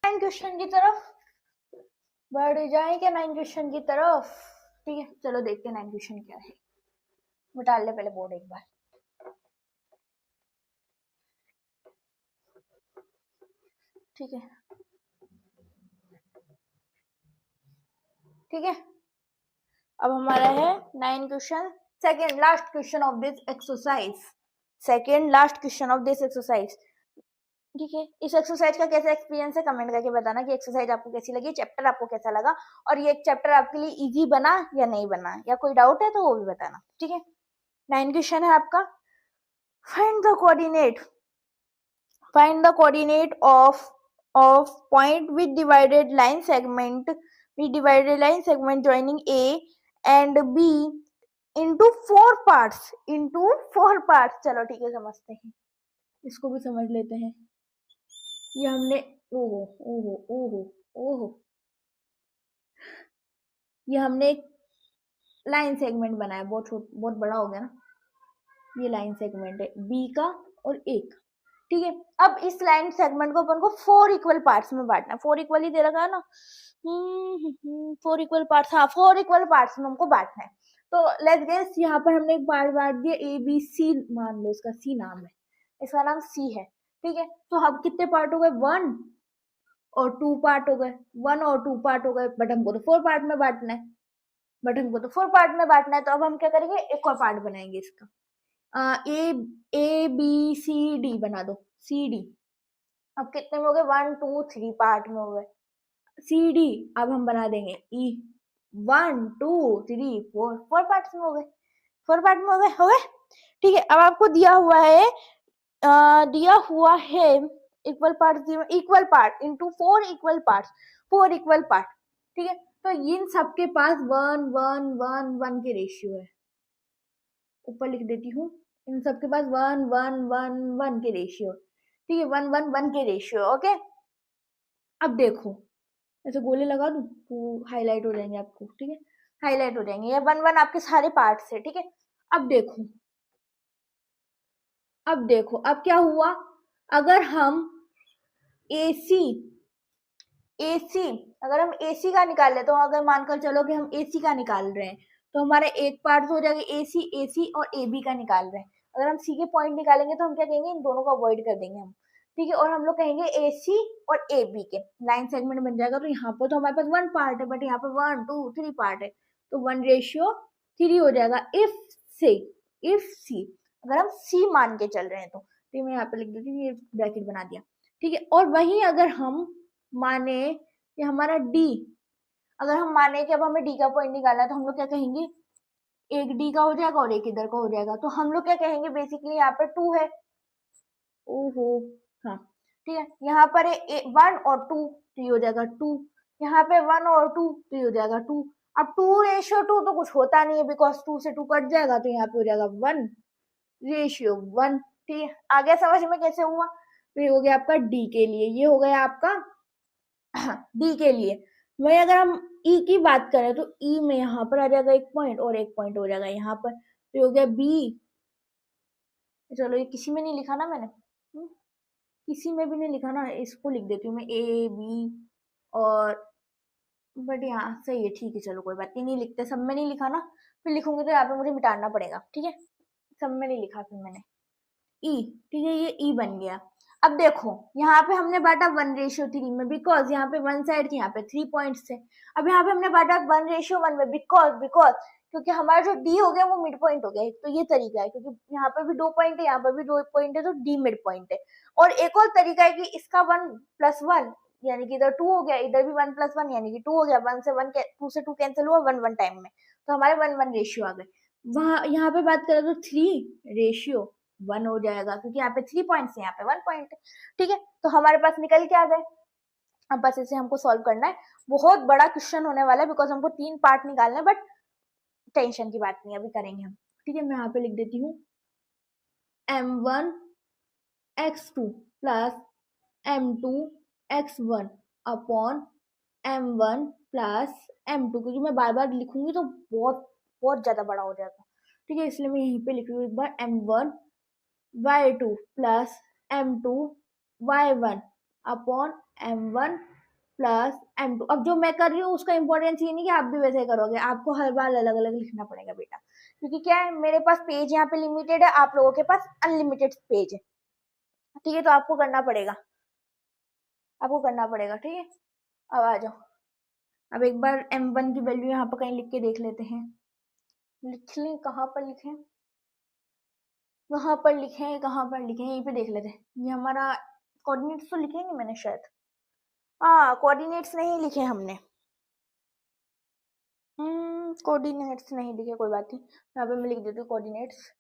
9 क्वेश्चन की तरफ, बढ़ जाए क्या 9 क्वेश्चन की तरफ, ठीक है, चलो देखते हैं 9 क्वेश्चन क्या है, मिटा ले पहले बोर्ड एक बार, ठीक है, ठीक है। अब हमारा है 9 question, second last question of this exercise, second last question of this exercise. ठीक है, इस एक्सरसाइज का कैसा एक्सपीरियंस है कमेंट करके बताना कि एक्सरसाइज आपको कैसी लगी, चैप्टर आपको कैसा लगा, और ये चैप्टर आपके लिए इजी बना या नहीं बना, या कोई डाउट है तो वो भी बताना। ठीक है, 9 क्वेश्चन है आपका। Find the coordinate, find the coordinate of point with divided line segment joining A and B into 4 parts, चलो ठीक है, समझते हैं, इसको भी समझ लेते हैं। ये हमने ओहो ओहो ओहो ओहो ये हमने एक लाइन सेगमेंट बनाया, बहुत बड़ा हो गया ना, ये लाइन सेगमेंट है बी का और ए का। ठीक है, अब इस लाइन सेगमेंट को अपन को 4 इक्वल पार्ट्स में बांटना है, 4 इक्वल ही दे रखा है ना, 4 इक्वल पार्ट्स, हाँ 4 इक्वल पार्ट्स में हमको बांटना है। तो लेट्स गेस, यहाँ पर हमने एक पार्ट बांट दिया ए बी सी, मान लो इसका सी नाम है, इसका नाम सी है। ठीक है, तो अब कितने पार्ट हो गए, 1 और 2 पार्ट हो गए, 1 और 2 पार्ट हो गए, बट हमको तो 4 पार्ट में बांटना है, तो अब हम क्या करेंगे, एक और पार्ट बनाएंगे इसका, ए बी सी डी बना दो, सी डी। अब कितने में हो गए, 1 2 3 पार्ट में हो गए, सी डी अब हम बना देंगे ई, 1 2 3 4 पार्ट में हो गए, 4 पार्ट में हो गए। ठीक है, अब आपको दिया हुआ है equal part into 4 equal part. ठीक है, तो इन सबके पास 1 1 1 1 के रेशियो है, ऊपर लिख देती हूँ, इन सबके पास 1 1 1 1 के रेशियो। ठीक है, 1 1 1 के रेशियो। ओके, अब देखो, ऐसे गोले लगा दूं तो हाईलाइट हो जाएंगे आपको। ठीक है, हाईलाइट हो जाएंगे, ये 1 1 आपके सारे पार्ट्स है। ठीक है, अब देखो अब क्या हुआ, अगर हम AC अगर हम AC का निकाल ले, तो अगर मानकर चलो कि हम AC का निकाल रहे हैं, तो हमारे एक पार्ट हो जाएगा AC और AB का निकाल रहे हैं। अगर हम C के पॉइंट निकालेंगे तो हम क्या कहेंगे, इन दोनों को अवॉइड कर देंगे हम। ठीक है, और हम लोग कहेंगे AC और AB के लाइन सेगमेंट बन जाएगा। तो यहाँ पर तो हमारे पास 1 पार्ट है, बट यहाँ पर 1 2 3 पार्ट है, तो 1:3 हो जाएगा इफ C, अगर हम C मान के चल रहे हैं तो मैं यहाँ पे लिख देती हूँ, ये ब्रैकेट बना दिया। ठीक है, और वही अगर हम माने कि हमारा D, अगर हम माने कि अब हमें D का पॉइंट निकालना है, तो हम लोग क्या कहेंगे, एक D का हो जाएगा और एक इधर का हो जाएगा, तो हम लोग क्या कहेंगे, बेसिकली यहाँ पर 2 है, ओहो हाँ, ठीक है, यहाँ पर 1 और 2 तो ये हो जाएगा 2, यहाँ पे 1 और 2 तो ये हो जाएगा 2। अब 2:2 तो कुछ होता नहीं है, बिकॉज 2 से 2 कट जाएगा, तो यहाँ पे हो जाएगा 1:1। ठीक है, आगे समझ में कैसे हुआ, तो ये हो गया आपका D के लिए, ये हो गया आपका D के लिए। वही अगर हम E की बात करें, तो E में यहाँ पर आ जाएगा 1 पॉइंट और 1 पॉइंट हो जाएगा यहाँ पर, तो हो गया B। चलो, ये किसी में नहीं लिखा ना मैंने, किसी में भी नहीं लिखा ना, इसको लिख देती हूँ मैं A B, और बट यहाँ सही है, ठीक है, चलो कोई बात नहीं लिखते, सब में नहीं लिखा ना, फिर लिखूंगी तो यहाँ पे मुझे मिटाना पड़ेगा। ठीक है, सब में नहीं लिखा फिर मैंने, ई, ठीक है, ये ई बन गया। अब देखो, यहाँ पे हमने बांटा 1:3 में, बिकॉज यहाँ पे 1 साइड थी, यहाँ पे 3 पॉइंट्स थे। अब यहाँ पे हमने बांटा 1:1 में, बिकॉज क्योंकि हमारा जो डी हो गया वो मिड पॉइंट हो गया, तो ये तरीका है, क्योंकि यहाँ पे भी 2 पॉइंट है, यहाँ पे भी 2 पॉइंट है, तो डी मिड पॉइंट है। और एक और तरीका है कि इसका 1+1, यानी कि इधर 2 हो गया, इधर भी 1+1 यानी कि 2 हो गया, 2 से 2 कैंसिल हुआ 1 1 टाइम में, तो हमारे 1 1 रेशियो आ गए। वहां यहाँ पे बात करें तो 3:1 हो जाएगा, क्योंकि यहाँ पे 3 पॉइंट्स है, यहाँ पे 1 पॉइंट है। ठीक है, तो हमारे पास निकल के आ गए। अब बस इसे हमको सॉल्व करना है, बहुत बड़ा क्वेश्चन होने वाला है, बिकॉज हमको 3 पार्ट निकालना है, बट टेंशन की बात नहीं, अभी करेंगे हम। ठीक है, मैं यहाँ पे लिख देती हूँ m1x2 plus m2x1 upon m1 plus m2, क्योंकि मैं बार बार लिखूंगी तो बहुत बहुत ज्यादा बड़ा हो जाएगा। ठीक है, इसलिए मैं यहीं पे लिख रही हूँ एक बार, m1y2 plus m2y1 upon m1 plus m2। अब जो मैं कर रही हूँ उसका इंपॉर्टेंस ये नहीं कि आप भी वैसे करोगे, आपको हर बार अलग अलग लिखना पड़ेगा बेटा, क्योंकि क्या है, मेरे पास पेज यहाँ पे लिमिटेड है, आप लोगों के पास अनलिमिटेड पेज है। ठीक है, तो आपको करना पड़ेगा। ठीक है, अब आ जाओ, अब एक बार m1 की वैल्यू यहाँ पर कहीं लिख के देख लेते हैं। लिख लें, कहाँ पर लिखें, वहां पर लिखें, कहाँ पर लिखें, यहीं पे देख लेते हैं। ये हमारा कोऑर्डिनेट्स तो लिखे नहीं मैंने शायद, हाँ कोऑर्डिनेट्स नहीं लिखे हमने, कोऑर्डिनेट्स नहीं लिखे, कोई बात नहीं, यहाँ पे मैं लिख देती हूँ कोऑर्डिनेट्स।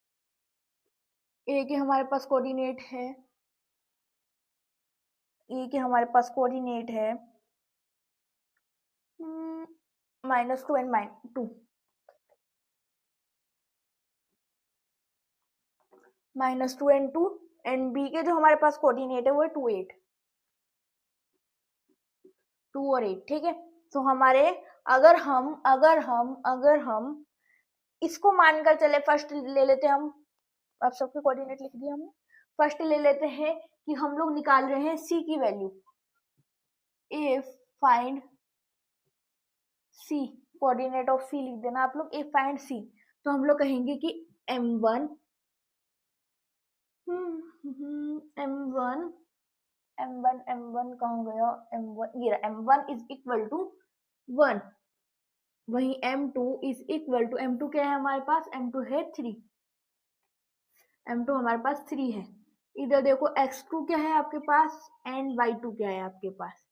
ए के हमारे पास कोऑर्डिनेट है, ए के हमारे पास कोऑर्डिनेट है -2 एंड -2, -2 एंड 2, एंड बी के जो हमारे पास कोऑर्डिनेट है वो है 2 8, 2 और 8, ठीक है। तो हमारे अगर हम इसको मानकर चले, फर्स्ट ले लेते हैं हम, अब सबके कोऑर्डिनेट लिख दिए हमने, फर्स्ट ले लेते हैं कि हम लोग निकाल रहे हैं सी की value, if find C, coordinate of C लिख देना आप लोग, इफ फाइंड सी, तो हम लोग कहेंगे कि m1 m1 कहाँ गया, m1 ये रहा, m1 इज इक्वल टू 1, वही m2 is equal to, m2 क्या है हमारे पास, m2 है 3, m2 हमारे पास 3 है। इधर देखो x2 क्या है आपके पास एंड y2 क्या है आपके पास,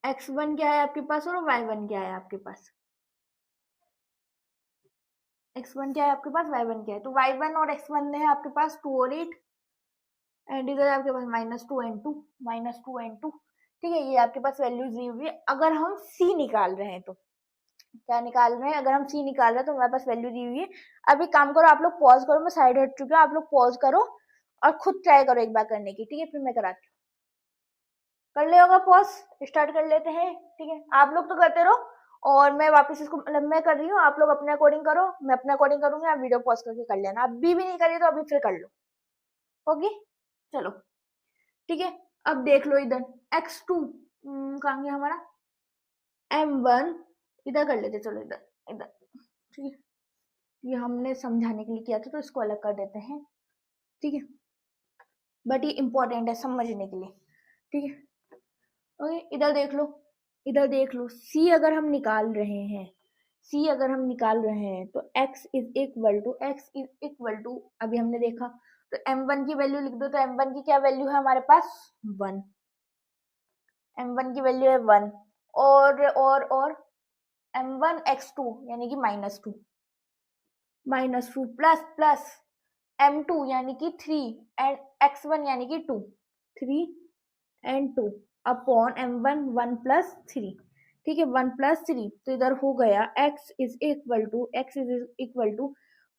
x1 क्या है आपके पास और y1 क्या है आपके पास, x1 क्या है आपके पास, y1 क्या है, तो y1 और x1 है आपके पास 2 और 8, एंड इधर आपके पास -2 एंड 2, -2 एंड 2, ठीक है। ये आपके पास वैल्यूज दी हुई है। अगर हम c निकाल रहे हैं तो क्या निकाल रहे हैं, अगर हम c निकाल रहे हैं तो हमारे पास वैल्यू दी हुई है। अब एक काम करो, आप लोग पॉज करो, मैं साइड हट चुकी हूँ, आप लोग पॉज करो और खुद ट्राई करो एक बार करने की, ठीक है, फिर मैं कराती हूँ। कर ले होगा पॉज, स्टार्ट कर लेते हैं, ठीक है, आप लोग तो करते रहो और मैं वापस इसको, मतलब मैं कर रही हूँ, आप लोग अपने अकॉर्डिंग करो, मैं अपने अकॉर्डिंग करूंगी, आप वीडियो पॉज करके कर लेना, अभी भी नहीं करिए तो अभी फिर कर लो, होगी, चलो ठीक है। अब देख लो इधर x2 कहाँ गया हमारा, m1 इधर कर लेते, चलो इधर इधर, ठीक है, ये हमने समझाने के लिए किया था तो इसको अलग कर देते हैं, ठीक है, बट ये इंपॉर्टेंट है समझने के लिए, ठीक है। ओके, इधर देख लो, इधर देख लो, c अगर हम निकाल रहे हैं, c अगर हम निकाल रहे हैं तो x इज इक्वल टू अभी हमने देखा तो m1 की वैल्यू लिख दो, तो m1 की क्या वैल्यू है हमारे पास 1, m1 की वैल्यू है 1, और m1 x2 यानी कि -2 प्लस m2 यानी कि 3 एंड x1 यानी कि 2, 3 एंड 2 अपॉन m1 1 प्लस 3, ठीक है, 1 प्लस 3, तो इधर हो गया x is equal to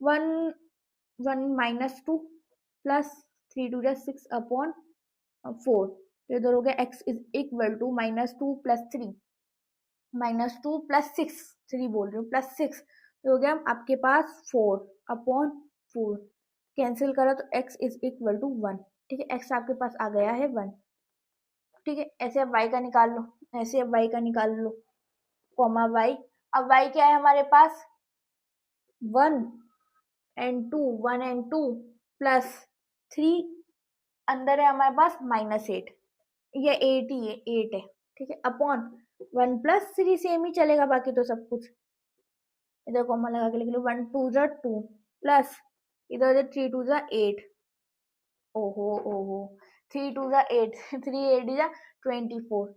1 1 -2 plus 3 2 6 upon 4, तो इधर हो गया x is equal to -2 plus 3, -2 plus 6, 3 बोल रही हूँ प्लस 6, तो हो गया आपके पास 4 अपॉन 4, कैंसिल करा तो x इज इक्वल टू 1, ठीक है, x आपके पास आ गया है 1, ठीक है। ऐसे अब y का निकाल लो, ऐसे अब y का निकाल लो, कॉमा y, अब y क्या है हमारे पास 1 एंड 2, 1 एंड 2 प्लस 3, अंदर है हमारे पास -8, ये 8 ही है, 8 है, ठीक है, अपॉन 1 प्लस 3 सेम ही चलेगा बाकी तो सब कुछ, इधर कॉमा लगा के लिख लो, 1 2 जा 2 प्लस इधर 3 2 जा 8, ओहो 3 2 जा 8 3 8 जा 24,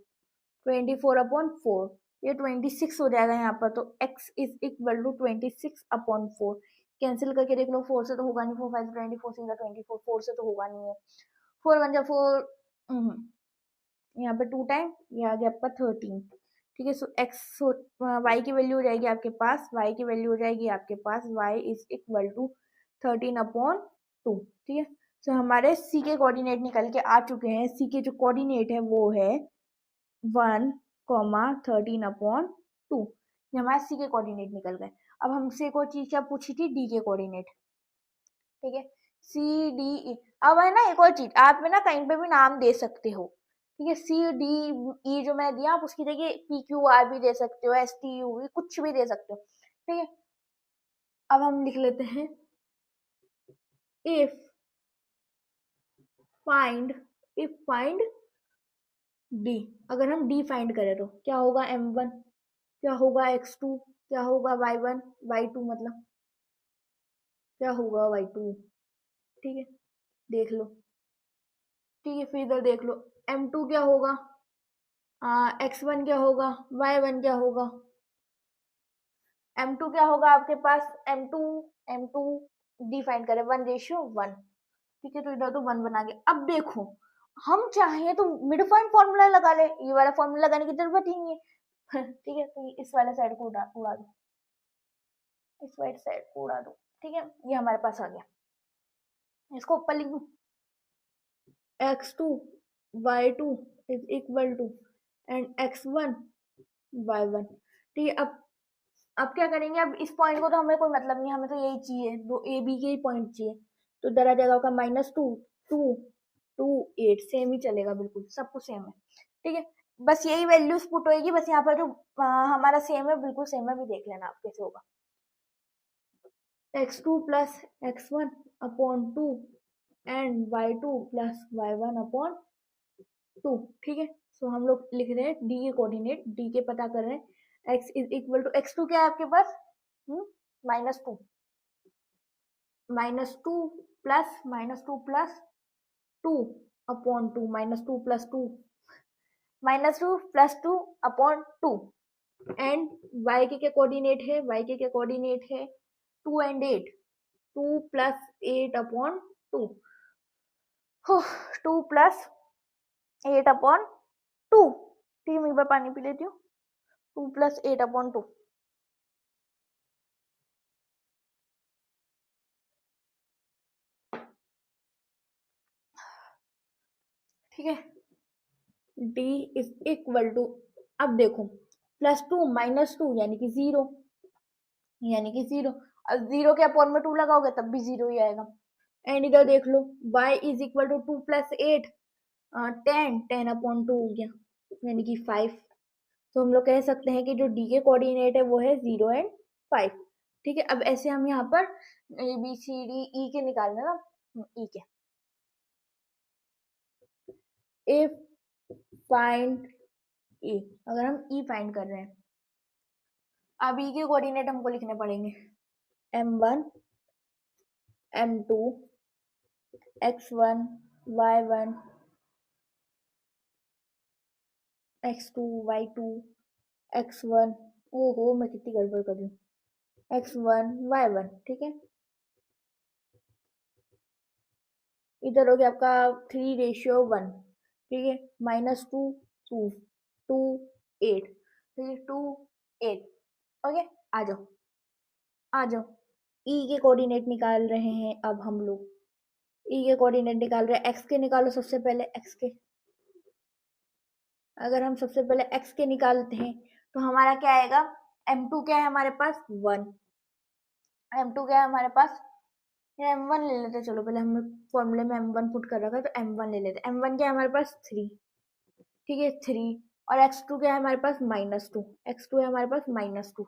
24 अपॉन 4, ये 26 हो जाएगा यहाँ पर, तो x is equal to 26 upon 4, cancel करके देख लो, 4 से तो होगा नहीं, 4 5 24 24, 4 से तो होगा नहीं है, 4 1 जा 4, यहाँ पे 2 टाइम, ये आ गया आपका 13, ठीक है। सो एक्स y की वैल्यू हो जाएगी आपके पास, y की वैल्यू हो जाएगी आपके पास, y is equal to 13 upon 2, ठीक है। सो हमारे c के कोऑर्डिनेट निकल के आ चुके हैं, c के जो कोऑर्डिनेट है वो है 1, 13 अपॉन 2, ये हमारे c के कोऑर्डिनेट निकल गए। अब हमसे कोई चीज क्या पूछी थी, d के कोऑर्डिनेट, ठीक है, सी डी ई। अब है ना एक और चीज, आप ना कहीं पे भी नाम दे सकते हो, ठीक है, सी डी ई जो मैं दिया, आप उसकी जगह पी क्यू आर भी दे सकते हो, एस टी यू भी, कुछ भी दे सकते हो, ठीक है। अब हम लिख लेते हैं इफ फाइंड डी। अगर हम डी फाइंड करें तो क्या होगा m1, क्या होगा x2, क्या होगा y1, y2 मतलब क्या होगा y2। ठीक है, देख लो। ठीक है, फिर इधर देख लो m2 क्या होगा, x1 क्या होगा, y1 क्या होगा। m2 क्या होगा आपके पास, m2 डिफाइन करें 1:1। ठीक है, तो इधर तो 1 बना गया। अब देखो हम चाहे तो मिड पॉइंट फॉर्मूला लगा ले, ये वाला फॉर्मूला लगाने की जरूरत ही नहीं है। ठीक है, तो इस वाले साइड को उड़ा दो, इस वाइट साइड को उड़ा दो। ठीक है, ये हमारे पास आ गया। इसको ऊपर लिख दू, x2 y2 is equal to and x1 y1। ठीक है, अब क्या करेंगे, अब इस पॉइंट को तो हमें कोई मतलब नहीं, हमें तो यही चाहिए, दो ए बी के ही पॉइंट चाहिए। तो इधर आ जाएगा -2 2 2 8, सेम ही चलेगा, बिल्कुल सब कुछ सेम है। ठीक है, बस यही वैल्यूज पुट होएगी, बस यहाँ पर जो हमारा सेम है बिल्कुल सेम है, भी देख लेना आप कैसे होगा। x2 plus x1 upon 2 and y2 plus y1 upon 2। ठीक है, सो हम लोग लिख रहे हैं डी के कोऑर्डिनेट, डी के पता कर रहे हैं। x is equal to x2 क्या है आपके पास, -2 -2 2 upon 2 -2 plus 2 -2 plus 2 upon 2 and y के क्या कोऑर्डिनेट है, y के क्या कोऑर्डिनेट है 2 and 8, 2 plus 8 upon 2, 2 plus 8 upon 2। ठीक है, मैं एक बार पानी पी लेती हूँ। 2 प्लस 8 अपॉन 2। ठीक है, d इज इक्वल टू, अब देखो +2 -2 यानी कि 0, यानी कि 0। अब 0 के अपॉन में 2 लगाओगे तब भी 0 ही आएगा। एंड इधर देख लो y is equal to 2 plus 8 10 upon 2 हो गया, यानी कि 5। तो हम लोग कह सकते हैं कि जो d के कोऑर्डिनेट है वो है 0 एंड 5। ठीक है, अब ऐसे हम यहाँ पर A B C D E के निकालना ना, ई के ए फाइंड ई, अगर हम ई फाइंड कर रहे हैं, अब ई के कोऑर्डिनेट हमको लिखने पड़ेंगे m1 m2 x1 y1 x2 y2 x1, ओहो मैं कितनी गड़बड़ कर रही हूँ, x1 y1। ठीक है, इधर हो गया आपका 3:1। ठीक है, -2 2 2 8, ठीक है 2 8। ओके, आ जाओ आ जाओ, ई के कोऑर्डिनेट निकाल रहे हैं अब हम लोग। ई के कोऑर्डिनेट निकाल रहे हैं, एक्स के निकालो सबसे पहले, एक्स के। अगर हम सबसे पहले एक्स के निकालते हैं तो हमारा क्या आएगा, m2 क्या है हमारे पास 1, m2 क्या है हमारे पास, m1 ले लेते, चलो पहले हमने फॉर्मूले में m1 पुट कर रखा है तो m1 ले लेते। m1 क्या है हमारे पास 3, ठीक है 3, और x2 क्या है हमारे पास -2, x2 है हमारे पास -2।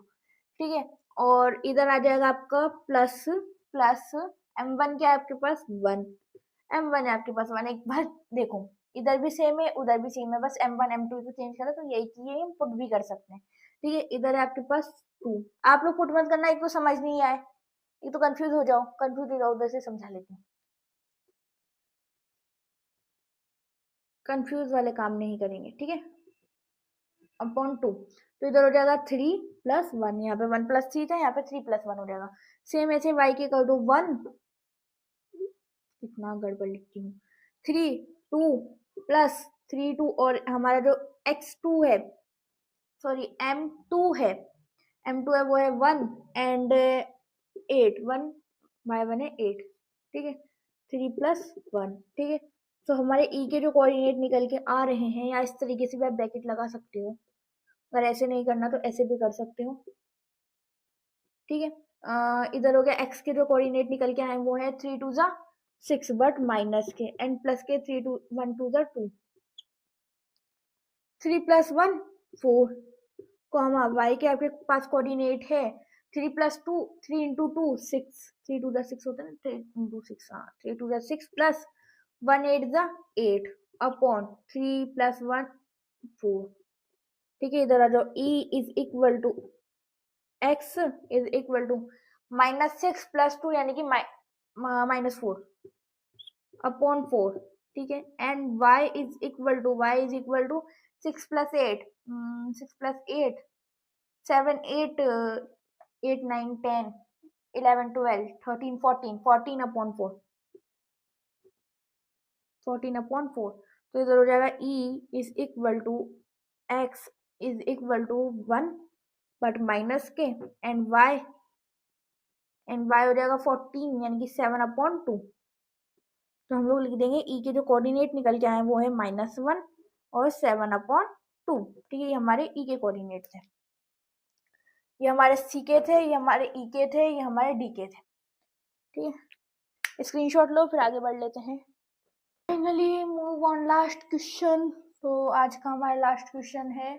ठीक है, और इधर आ जाएगा आपका प्लस प्लस m1 क्या है आपके पास 1, m1 है आपके पास 1। एक बार देखो इधर भी सेम है उधर भी सेम है, बस m1 m2 को चेंज करो तो यही की हम पुट भी कर सकते हैं। ठीक है, इधर है आपके पास 2, आप लोग पुट मत करना, एक तो समझ नहीं आए, एक तो कंफ्यूज हो जाओ उधर से समझा लेती हूँ। कंफ्यूज वाले काम नहीं करेंगे, ठीक है। अपॉन 2, तो इधर हो जाएगा 3 प्लस 1, यहाँ पे 1 प्लस 3 था, यहाँ पे 3 प्लस 1 हो जाएगा। सेम ऐसे y के कर दो 1, कितना गड़बड़ लिखती हूँ, 3 2 प्लस 3 2, और हमारा जो x2 है, सॉरी m2 है, m2 है वो है 1 एंड 8, 1 y1 है 8। ठीक है, 3 प्लस 1। ठीक है, तो हमारे ई के जो कोऑर्डिनेट निकल के आ रहे हैं, या इस तरीके से भी आप ब्रैकेट लगा सकते हो, अगर ऐसे नहीं करना तो ऐसे भी कर सकते हो। ठीक है, इधर हो गया एक्स के जो कोऑर्डिनेट निकल के आए वो है 3 2 जा 6, बट माइनस के, एंड प्लस के 3 2 1 2 जा 2, 3 प्लस 1 4, कॉमा y के आपके पास कोऑर्डिनेट है 3 प्लस 2 3 इंटू 2 6, 3 2 जा 6 होता है ना, 3 इंटू 6, हाँ 3 2 जा 6 प्लस 1 8 जा 8 अपॉन 3 प्लस 1 4। ठीक है, इधर आ जाओ। E is equal to x is equal to -6 + 2 यानी कि -4 अपॉन 4। ठीक है, and y is equal to 6 + 8 7 8 8 9 10 11 12 13 14 upon 4 14 upon 4। तो इधर हो जाएगा E is equal to x is equal to 1 but minus के एंड y हो जाएगा 14 यानी कि 7 अपॉन 2। तो हम लोग लिख देंगे E के जो कोऑर्डिनेट निकल के आए वो है -1 और 7 अपॉन 2। ठीक है, ये हमारे E के कोऑर्डिनेट थे, ये हमारे C के थे, ये हमारे E के थे, ये हमारे D के थे। ठीक है, स्क्रीनशॉट लो फिर आगे बढ़ लेते हैं। Finally move on last question. तो आज का हमारा लास्ट क्वेश्चन है,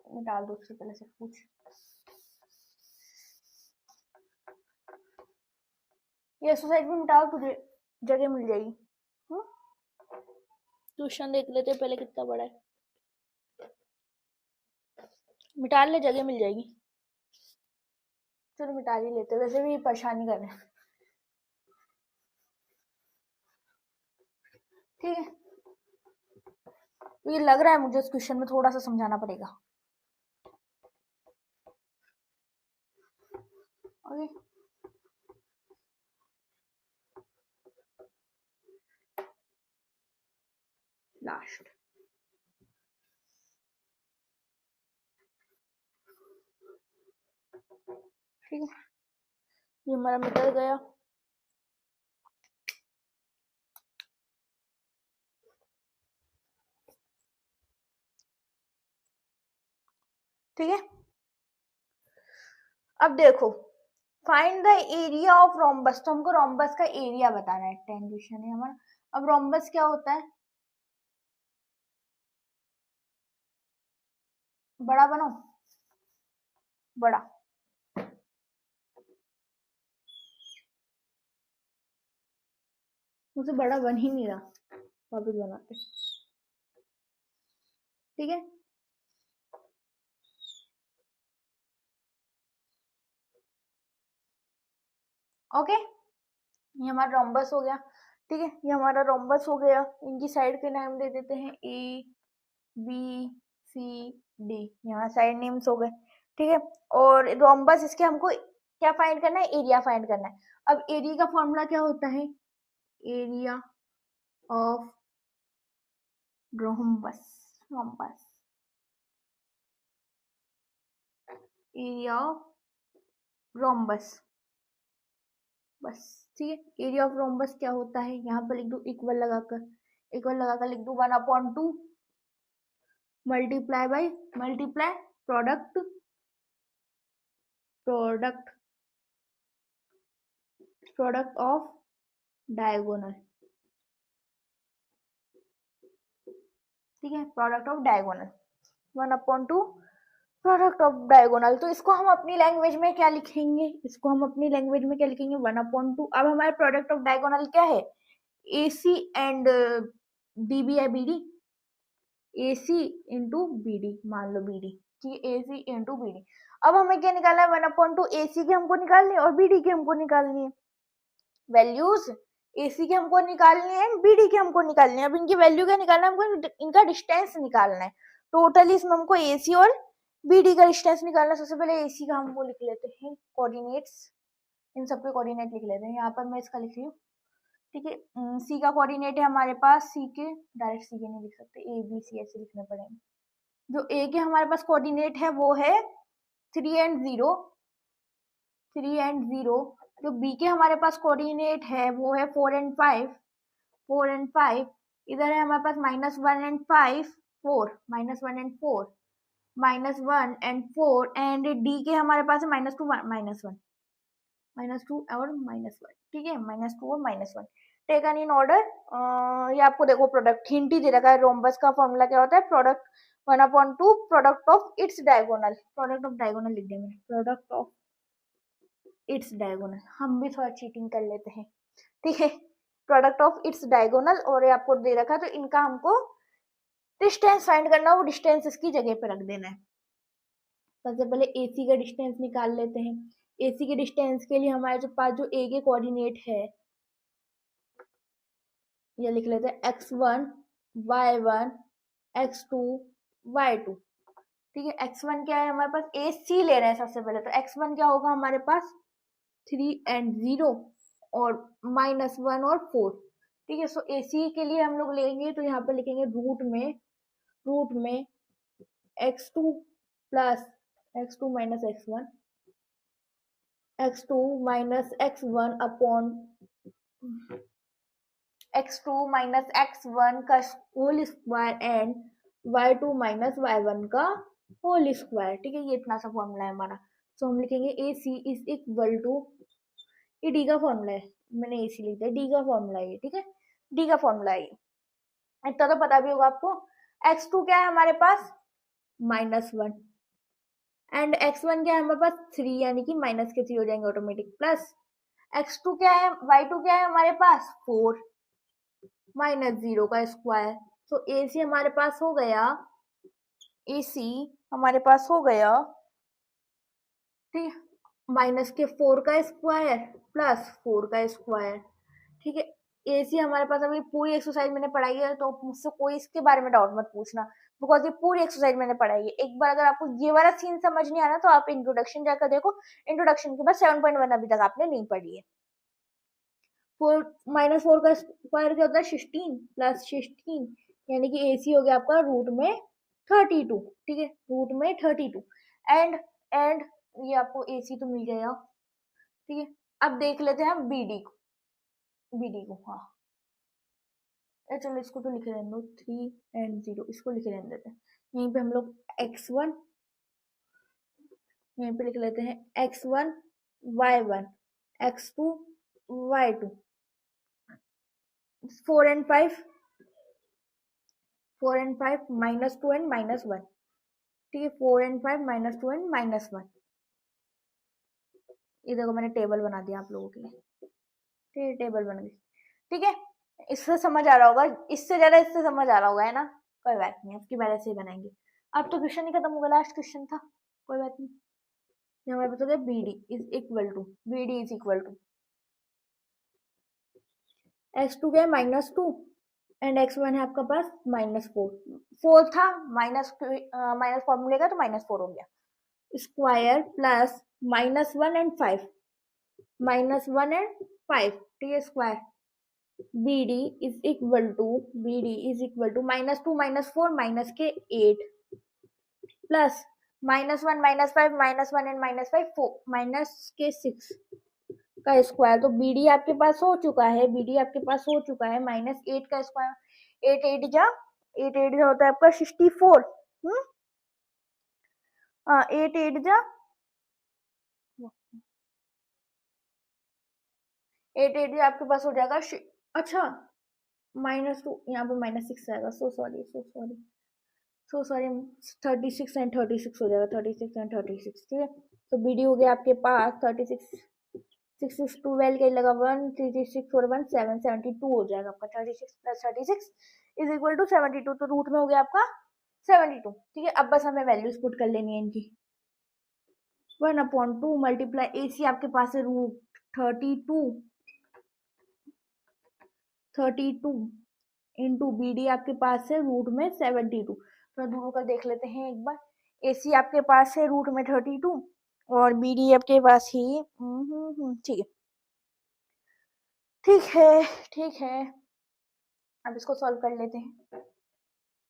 मैं डाल दो उससे पहले सब कुछ। ये एक्सरसाइज भी मिटाओ, तुझे जगह मिल जाएगी। क्वेश्चन देख लेते पहले कितना बड़ा है, मिटा ले जगह मिल जाएगी। चलो मिटा ही लेते, वैसे भी परेशानी कर रहे हैं। ठीक है, तो ये लग रहा है मुझे इस क्वेश्चन में थोड़ा सा समझाना पड़ेगा। ओके, लास्ट ठीक है, ये हमारा मिटल गया। ठीक है, अब देखो, find the area of rhombus. तो हमको रोम्बस का एरिया बताना है, 10 क्वेश्चन है हमारा। अब रोम्बस क्या होता है, बड़ा बनो, बड़ा। मुझसे बड़ा बन ही नहीं रहा, वापस बनाते। ठीक है, ओके, ये हमारा रोम्बस हो गया। ठीक है, ये हमारा रोम्बस हो गया। इनकी साइड के नाम दे देते हैं ए बी सी डी, यहाँ साइड नेम्स हो गए। ठीक है, और रोम्बस इसके हमको क्या फाइंड करना है, एरिया फाइंड करना है। अब एरिया का फॉर्मूला क्या होता है, area of rhombus, rhombus area of rhombus, बस। ठीक है, एरिया ऑफ रोम्बस क्या होता है, यहाँ पर लिख दो इक्वल लगाकर, लिख दो 1/2 multiply by product of diagonal. ठीक है, product of diagonal 1/2 product of diagonal. तो इसको हम अपनी लैंग्वेज में क्या लिखेंगे, 1/2। अब हमारे प्रोडक्ट ऑफ डायगोनल क्या है, AC एंड DB है, BD, AC इंटू BD, मान लो BD कि AC इंटू BD। अब हमें क्या निकालना है, 1/2 AC की हमको निकालनी है और BD की हमको निकालनी है। वैल्यूज AC की हमको निकालनी है, BD की हमको निकालनी है। अब इनकी वैल्यू क्या निकालना है, हमको इनका डिस्टेंस निकालना है। टोटली इसमें हमको AC और BD का डिस्टेंस निकालना है। सबसे पहले AC का हम वो लिख लेते हैं, कोऑर्डिनेट्स, इन सबके कोऑर्डिनेट लिख लेते हैं। यहाँ पर मैं इसका लिख रही हूँ। ठीक है, C का कोऑर्डिनेट है हमारे पास, C के डायरेक्ट C के नहीं लिख सकते, ABC ऐसे लिखने पड़ेंगे। जो A के हमारे पास कोऑर्डिनेट है वो है 3 and 0। जो B के हमारे पास कोऑर्डिनेट है वो है 4 and 5। इधर है हमारे पास -1 and 5 4, -1 and 4, -1 and 4, and D के हमारे पास है -2 और -1। ठीक है, -2 और -1 टेकन इन ऑर्डर। ये आपको देखो प्रोडक्ट हिंट ही दे रखा है। रोम्बस का फॉर्मूला क्या होता है, product 1/2 product of its diagonal. Product of diagonal लिख देंगे, प्रोडक्ट ऑफ इट्स डायगोनल। हम भी थोड़ा चीटिंग कर लेते हैं। ठीक है, प्रोडक्ट ऑफ इट्स डायगोनल, और ये आपको दे रखा है तो इनका हमको डिस्टेंस फाइंड करना, वो डिस्टेंस इसकी जगह पे रख देना है। सबसे पहले AC का डिस्टेंस निकाल लेते हैं। AC के डिस्टेंस के लिए हमारे जो पास जो A के कोऑर्डिनेट है, ये लिख लेते हैं x1 y1 x2 y2। ठीक है, x1 क्या है हमारे पास, AC ले रहे हैं सबसे पहले, तो x1 क्या होगा हमारे पास 3 and 0 और -1 और 4। ठीक है, सो AC के लिए हम लोग लेंगे तो यहाँ पे लिखेंगे रूट में x2 plus x2 minus x1 x2 minus x1 upon x2 minus x1 का whole square and y2 minus y1 का होल स्क्वायर। ठीक है, ये इतना सा फॉर्मूला है हमारा। तो हम लिखेंगे AC इज इक्वल टू, ये डी का फॉर्मूला है, मैंने AC लिख दिया, डी का फॉर्मूला है ये। ठीक है, डी का फॉर्मूला है ये, इतना तो पता भी होगा आपको। x2 क्या है हमारे पास -1 एंड x1 क्या है हमारे पास 3, यानी कि माइनस के 3 हो जाएंगे ऑटोमेटिक, प्लस x2 क्या है, y2 क्या है हमारे पास 4 -0 का स्क्वायर। तो AC हमारे पास हो गया, AC हमारे पास हो गया, ठीक है, माइनस के 4 का स्क्वायर प्लस 4 का स्क्वायर। ठीक है, AC हमारे पास अभी पूरी एक्सरसाइज मैंने पढ़ाई है, तो मुझसे कोई इसके बारे में डाउट मत पूछना, बिकॉज ये पूरी एक्सरसाइज मैंने पढ़ाई है। एक बार अगर आपको ये वाला सीन समझ नहीं आना तो आप इंट्रोडक्शन जाकर देखो, इंट्रोडक्शन के बाद 7.1 अभी तक आपने नहीं पढ़ी है। 4 -4 का स्क्वायर क्या होता है 16 प्लस 16, यानी कि AC हो गया आपका रूट में 32। ठीक है, रूट में 32 एंड ये आपको AC तो मिल जाएगा। ठीक है, अब देख लेते हैं हम BD को। हाँ, चलो इसको तो लिखे रहने दो, 3 and 0 इसको लिखे रहने देते हैं। यहीं पे हम लोग x1, यहीं पे लिख लेते हैं x1 y1 x2 y2 4 and 5 -2 and -1। ठीक है, 4 and 5 -2 and -1। ये देखो मैंने टेबल बना दिया आप लोगों के लिए। ठीक है, टेबल बन गई। ठीक है, इससे समझ आ रहा होगा, इससे ज्यादा इससे समझ आ रहा होगा, है ना। कोई बात नहीं, आपकी बारे से ही बनाएंगे। अब तो क्वेश्चन ही खत्म होगा, लास्ट क्वेश्चन था, कोई बात नहीं। हमारे पास हो गया BD is equal to x2 क्या है -2 एंड x1 है आपका पास -4 था, माइनस फॉर्मूले का तो -4 हो गया स्क्वायर प्लस -1 and 5 ठीक है square. BD is equal to -2 -4 minus के 8 प्लस -1 -5 -1 एंड -5 4 माइनस के 6 का स्क्वायर। तो BD आपके पास हो चुका है, -8 का स्क्वायर। 8 8 जा होता है आपका 64। 8 8 जा 8 8 जा आपके पास हो जाएगा अच्छा -2, यहाँ पे -6 आएगा, सो सॉरी 36 एंड 36 हो जाएगा, 36 एंड 36। ठीक है, तो BD हो गया आपके पास 36 6 6 12 के लगा 1 3 3 6 4 1 7 72 हो जाएगा आपका। 36 प्लस 36 इज इक्वल टू 72, तो रूट में हो गया आपका 72। ठीक है, अब बस हमें वैल्यूज पुट कर लेनी है इनकी। 1/2 मल्टीप्लाई AC आपके पास है रूट 32 इंटू BD आपके पास है रूट में 72। तो दोनों का देख लेते हैं एक बार। AC आपके पास है रूट में 32 और BD आपके पास ही ठीक है। अब इसको सॉल्व कर लेते हैं।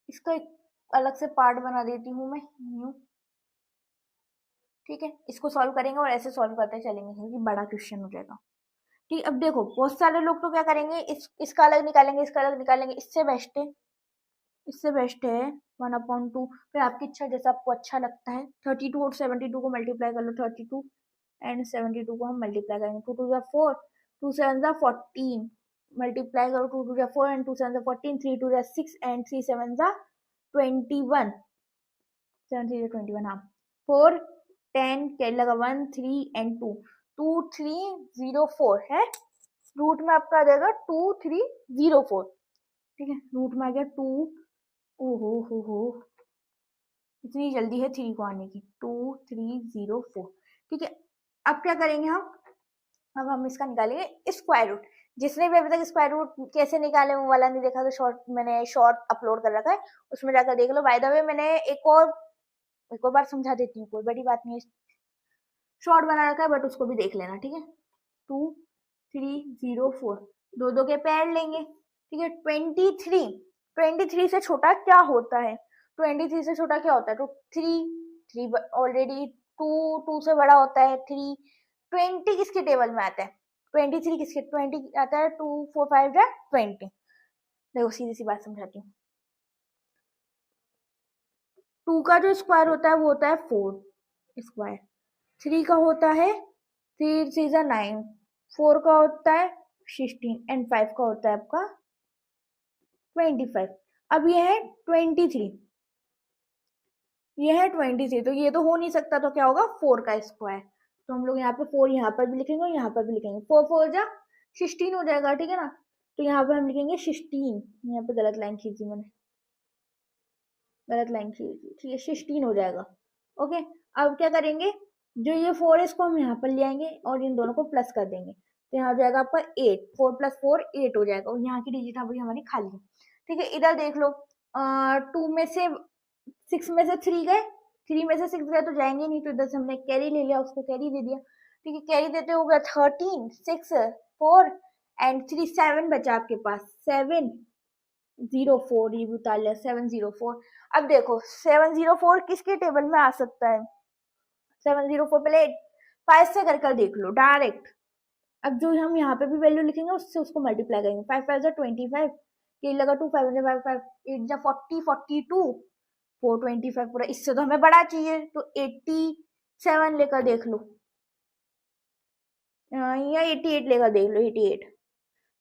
इसका एक अलग से पार्ट बना देती हूँ मैं न्यू। ठीक है, इसको सॉल्व करेंगे और ऐसे सॉल्व करते चलेंगे क्योंकि बड़ा क्वेश्चन हो जाएगा। ठीक, अब देखो बहुत सारे लोग तो क्या करेंगे, इसका अलग निकालेंगे, इससे बेस्ट है 1/2। फिर आपकी इच्छा जैसा आपको अच्छा लगता है। 32 और 72 को मल्टीप्लाई कर लो, 32 एंड 72 को हम मल्टीप्लाई करेंगे। 2 2 4 2 7 14 मल्टीप्लाई करो, 2 2 4 एंड 2 7 14 3 2 6 एंड 3 7 21 7 3 21। हाँ, 4 10 के लगा 1 3 एंड 2 2 3 0 4 है। रूट में आपका आ जाएगा 2 3 0 4। ठीक है, रूट में आ गया 2 हो इतनी जल्दी है 3 को आने की। 2304 ठीक है। अब क्या करेंगे हम, अब हम इसका निकालेंगे स्क्वायर रूट। जिसने भी अभी तक स्क्वायर रूट कैसे निकाले वो वाला नहीं देखा तो शॉर्ट, मैंने शॉर्ट अपलोड कर रखा है, उसमें जाकर देख लो। बाय द वे मैंने एक और बार समझा देती हूँ, कोई बड़ी बात नहीं है, शॉर्ट बना रखा है बट उसको भी देख लेना, ठीक है। 2304 दो दो के पेयर लेंगे, ठीक है। 23 से छोटा क्या होता है, 23 से छोटा क्या होता है, तो 3 ऑलरेडी, 2 से बड़ा होता है 3। 20 किसके टेबल में आता है, 23 किसके, 20 आता है, 2 4 5 या 20। देखो सीधी सी बात समझाती हूँ, 2 का जो स्क्वायर होता है वो होता है 4 स्क्वायर, 3 का होता है 3 3 9, 4 का होता है 16 एंड 5 का होता है आपका 25। अब ये है 23, ये है 23, तो ये तो हो नहीं सकता, तो क्या होगा 4 का स्क्वायर। तो हम लोग यहाँ पे 4 यहाँ पर भी लिखेंगे और यहाँ पर भी लिखेंगे, 4 4 जा 16 हो जाएगा, ठीक है ना। तो यहाँ पे हम लिखेंगे 16, यहाँ पे गलत लाइन खींची मैंने, गलत लाइन खींची, ठीक है, 16 हो जाएगा। ओके, अब क्या करेंगे, जो ये 4 है इसको हम यहाँ पर ले आएंगे और इन दोनों को प्लस कर देंगे, तो यहाँ हो जाएगा आपका 8, 4 + 4 8 हो जाएगा, और यहाँ की डिजिट वही हमारी खाली है, ठीक है। इधर देख लो, 2 में से 6 में से 3 गए, 3 में से 6 गए तो जाएंगे नहीं, तो इधर से हमने कैरी ले लिया, उसको कैरी दे दिया, ठीक है। कैरी देते हो गया 13, 6 4 एंड 3 7 बचा आपके पास, 704, ये भी उतार लिया 704। अब देखो 704 किसके टेबल में आ सकता है, 704 पहले 5 से कर देख लो डायरेक्ट। अब जो हम यहाँ पे भी वैल्यू लिखेंगे उससे उसको मल्टीप्लाई करेंगे, 5 5 25, ये लगा 2 5 5 5 8 जा 40 42 425 पूरा, इससे तो हमें बड़ा चाहिए, तो 87 लेकर देख लो, या 88 लेकर देख लो, 88,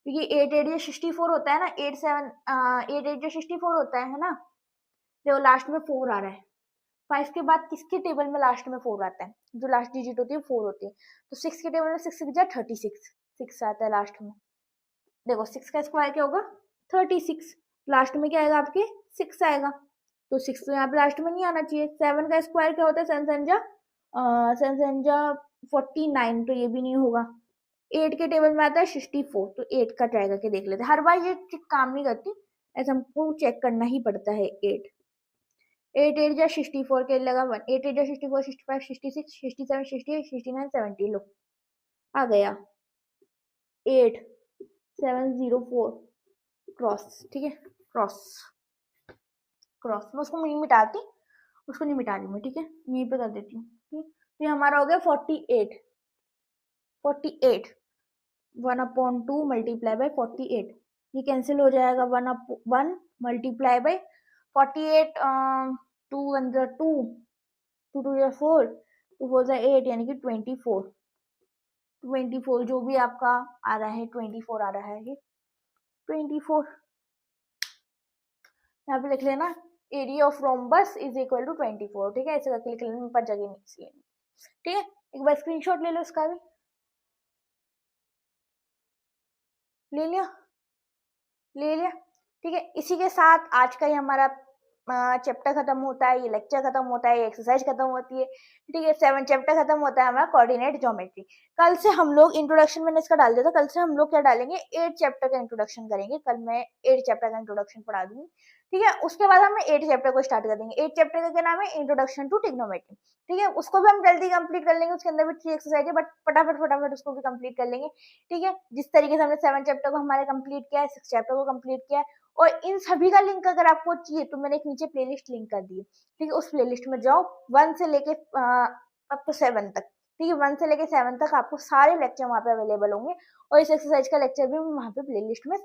क्योंकि 8 8 या 64 होता है ना, 8 7 8 8 या 64 होता है ना। देखो लास्ट में 4 आ रहा है, 5 के बाद किसके टेबल में लास्ट में 4 आता है, जो लास्ट डिजिट होती है 4 होती है, तो 6 के टेबल में 6 6 जा 36, 6 आता है लास्ट में। देखो 6 का स्क्वायर क्या होगा 36, लास्ट में क्या आएगा आपके 6 आएगा, तो 6 तो यहाँ पे लास्ट में नहीं आना चाहिए। 7 का स्क्वायर क्या होता है, सेवन संजा 49, तो ये भी नहीं होगा। 8 के टेबल में आता है 64, तो 8 का ट्राई करके देख लेते हैं, हर बार ये काम नहीं करती, ऐसा हमको चेक करना ही पड़ता है। 8 8 8 जा 64 के लगा 1, 8 8 जा 64 65 66 67 68 69 70, लो आ गया 8704 क्रॉस, ठीक है, क्रॉस क्रॉस, मैं उसको नहीं मिटाती, उसको नहीं मिटा रही मैं, ठीक है, यहीं पे कर देती हूँ, ठीक है। तो ये हमारा हो गया 48, 48 1/2 मल्टीप्लाई बाय 48, ये कैंसिल हो जाएगा, 1 मल्टीप्लाई बाय 48, 2 1 2 2 2 4 2 4 8, यानी कि 24 24 जो भी आपका आ रहा है 24 आ रहा है, ये 24 यहाँ पे लिख लेना, area of rhombus is equal to 24, ठीक है, ऐसे करके लिख लेना, पर जगह नहीं इसलिए, ठीक है। एक बार स्क्रीनशॉट ले लो इसका भी, ले लिया, ले लिया, ठीक है। इसी के साथ आज का ही हमारा चैप्टर खत्म होता है, ये लेक्चर खत्म होता है, ये एक्सरसाइज खत्म होती है, ठीक है। 7 चैप्टर खत्म होता है हमारा कोऑर्डिनेट ज्योमेट्री। कल से हम लोग इंट्रोडक्शन, मैंने इसका डाल दिया था, कल से हम लोग क्या डालेंगे 8 चैप्टर का इंट्रोडक्शन करेंगे, कल मैं 8 चैप्टर का इंट्रोडक्शन पढ़ा दूंगी, ठीक है। उसके बाद हम 8 चैप्टर को स्टार्ट कर देंगे। 8 चैप्टर का क्या नाम है, इंट्रोडक्शन टू ट्रिग्नोमेट्री, ठीक है। उसको भी हम जल्दी कंप्लीट कर लेंगे, उसके अंदर भी 3 एक्सरसाइज है, बट फटाफट फटाफट उसको भी कंप्लीट कर लेंगे, ठीक है। जिस तरीके से हमने 7 चैप्टर को हमारे कंप्लीट किया है, 6 चैप्टर को कंप्लीट किया है, और इन सभी का लिंक अगर आपको चाहिए तो मैंने एक नीचे प्लेलिस्ट लिंक कर दी है, ठीक है। उस प्लेलिस्ट में जाओ, 1 से लेके अप टू 7 तक, ठीक है, 1 से लेके 7 तक आपको सारे लेक्चर वहां पे अवेलेबल होंगे, और इस एक्सरसाइज का लेक्चर भी मैं वहां पे प्लेलिस्ट में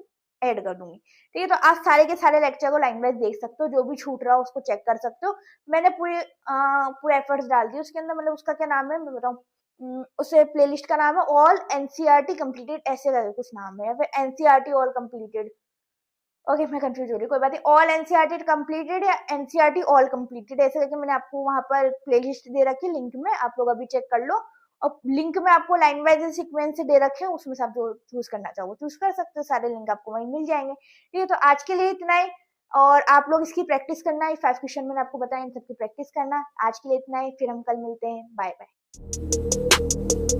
ऐड कर दूंगी, ठीक है। तो आप सारे के सारे लेक्चर को लाइन वाइज देख सकते हो, जो भी छूट रहा हो उसको चेक कर सकते हो। मैंने पूरे एफर्ट्स डाल दिए उसके अंदर, मतलब उसका क्या नाम है मैं बताऊँ, उसे प्लेलिस्ट का नाम है ऑल एनसीईआरटी कंप्लीटेड, ऐसे करके कुछ नाम है, या फिर एनसीईआरटी ऑल कंप्लीटेड, ओके मैं कंफ्यूज हो रही, कोई बात नहीं, ऑल एनसीईआरटी कंप्लीटेड या एनसीईआरटी ऑल कंप्लीटेड, ऐसे करके मैंने आपको वहां पर प्लेलिस्ट दे रखी लिंक में, आप लोग अभी चेक कर लो। और लिंक में आपको लाइन वाइज सीक्वेंस से दे रखे हैं, उसमें से आप जो चूज करना चाहो चूज कर सकते हो, सारे लिंक आपको वहीं मिल जाएंगे, ठीक है। तो आज के लिए इतना ही, और आप लोग इसकी प्रैक्टिस करना है। 5 क्वेश्चन मैंने आपको बताया, इन सबकी प्रैक्टिस करना। आज के लिए इतना ही, फिर हम कल मिलते हैं। Bye bye.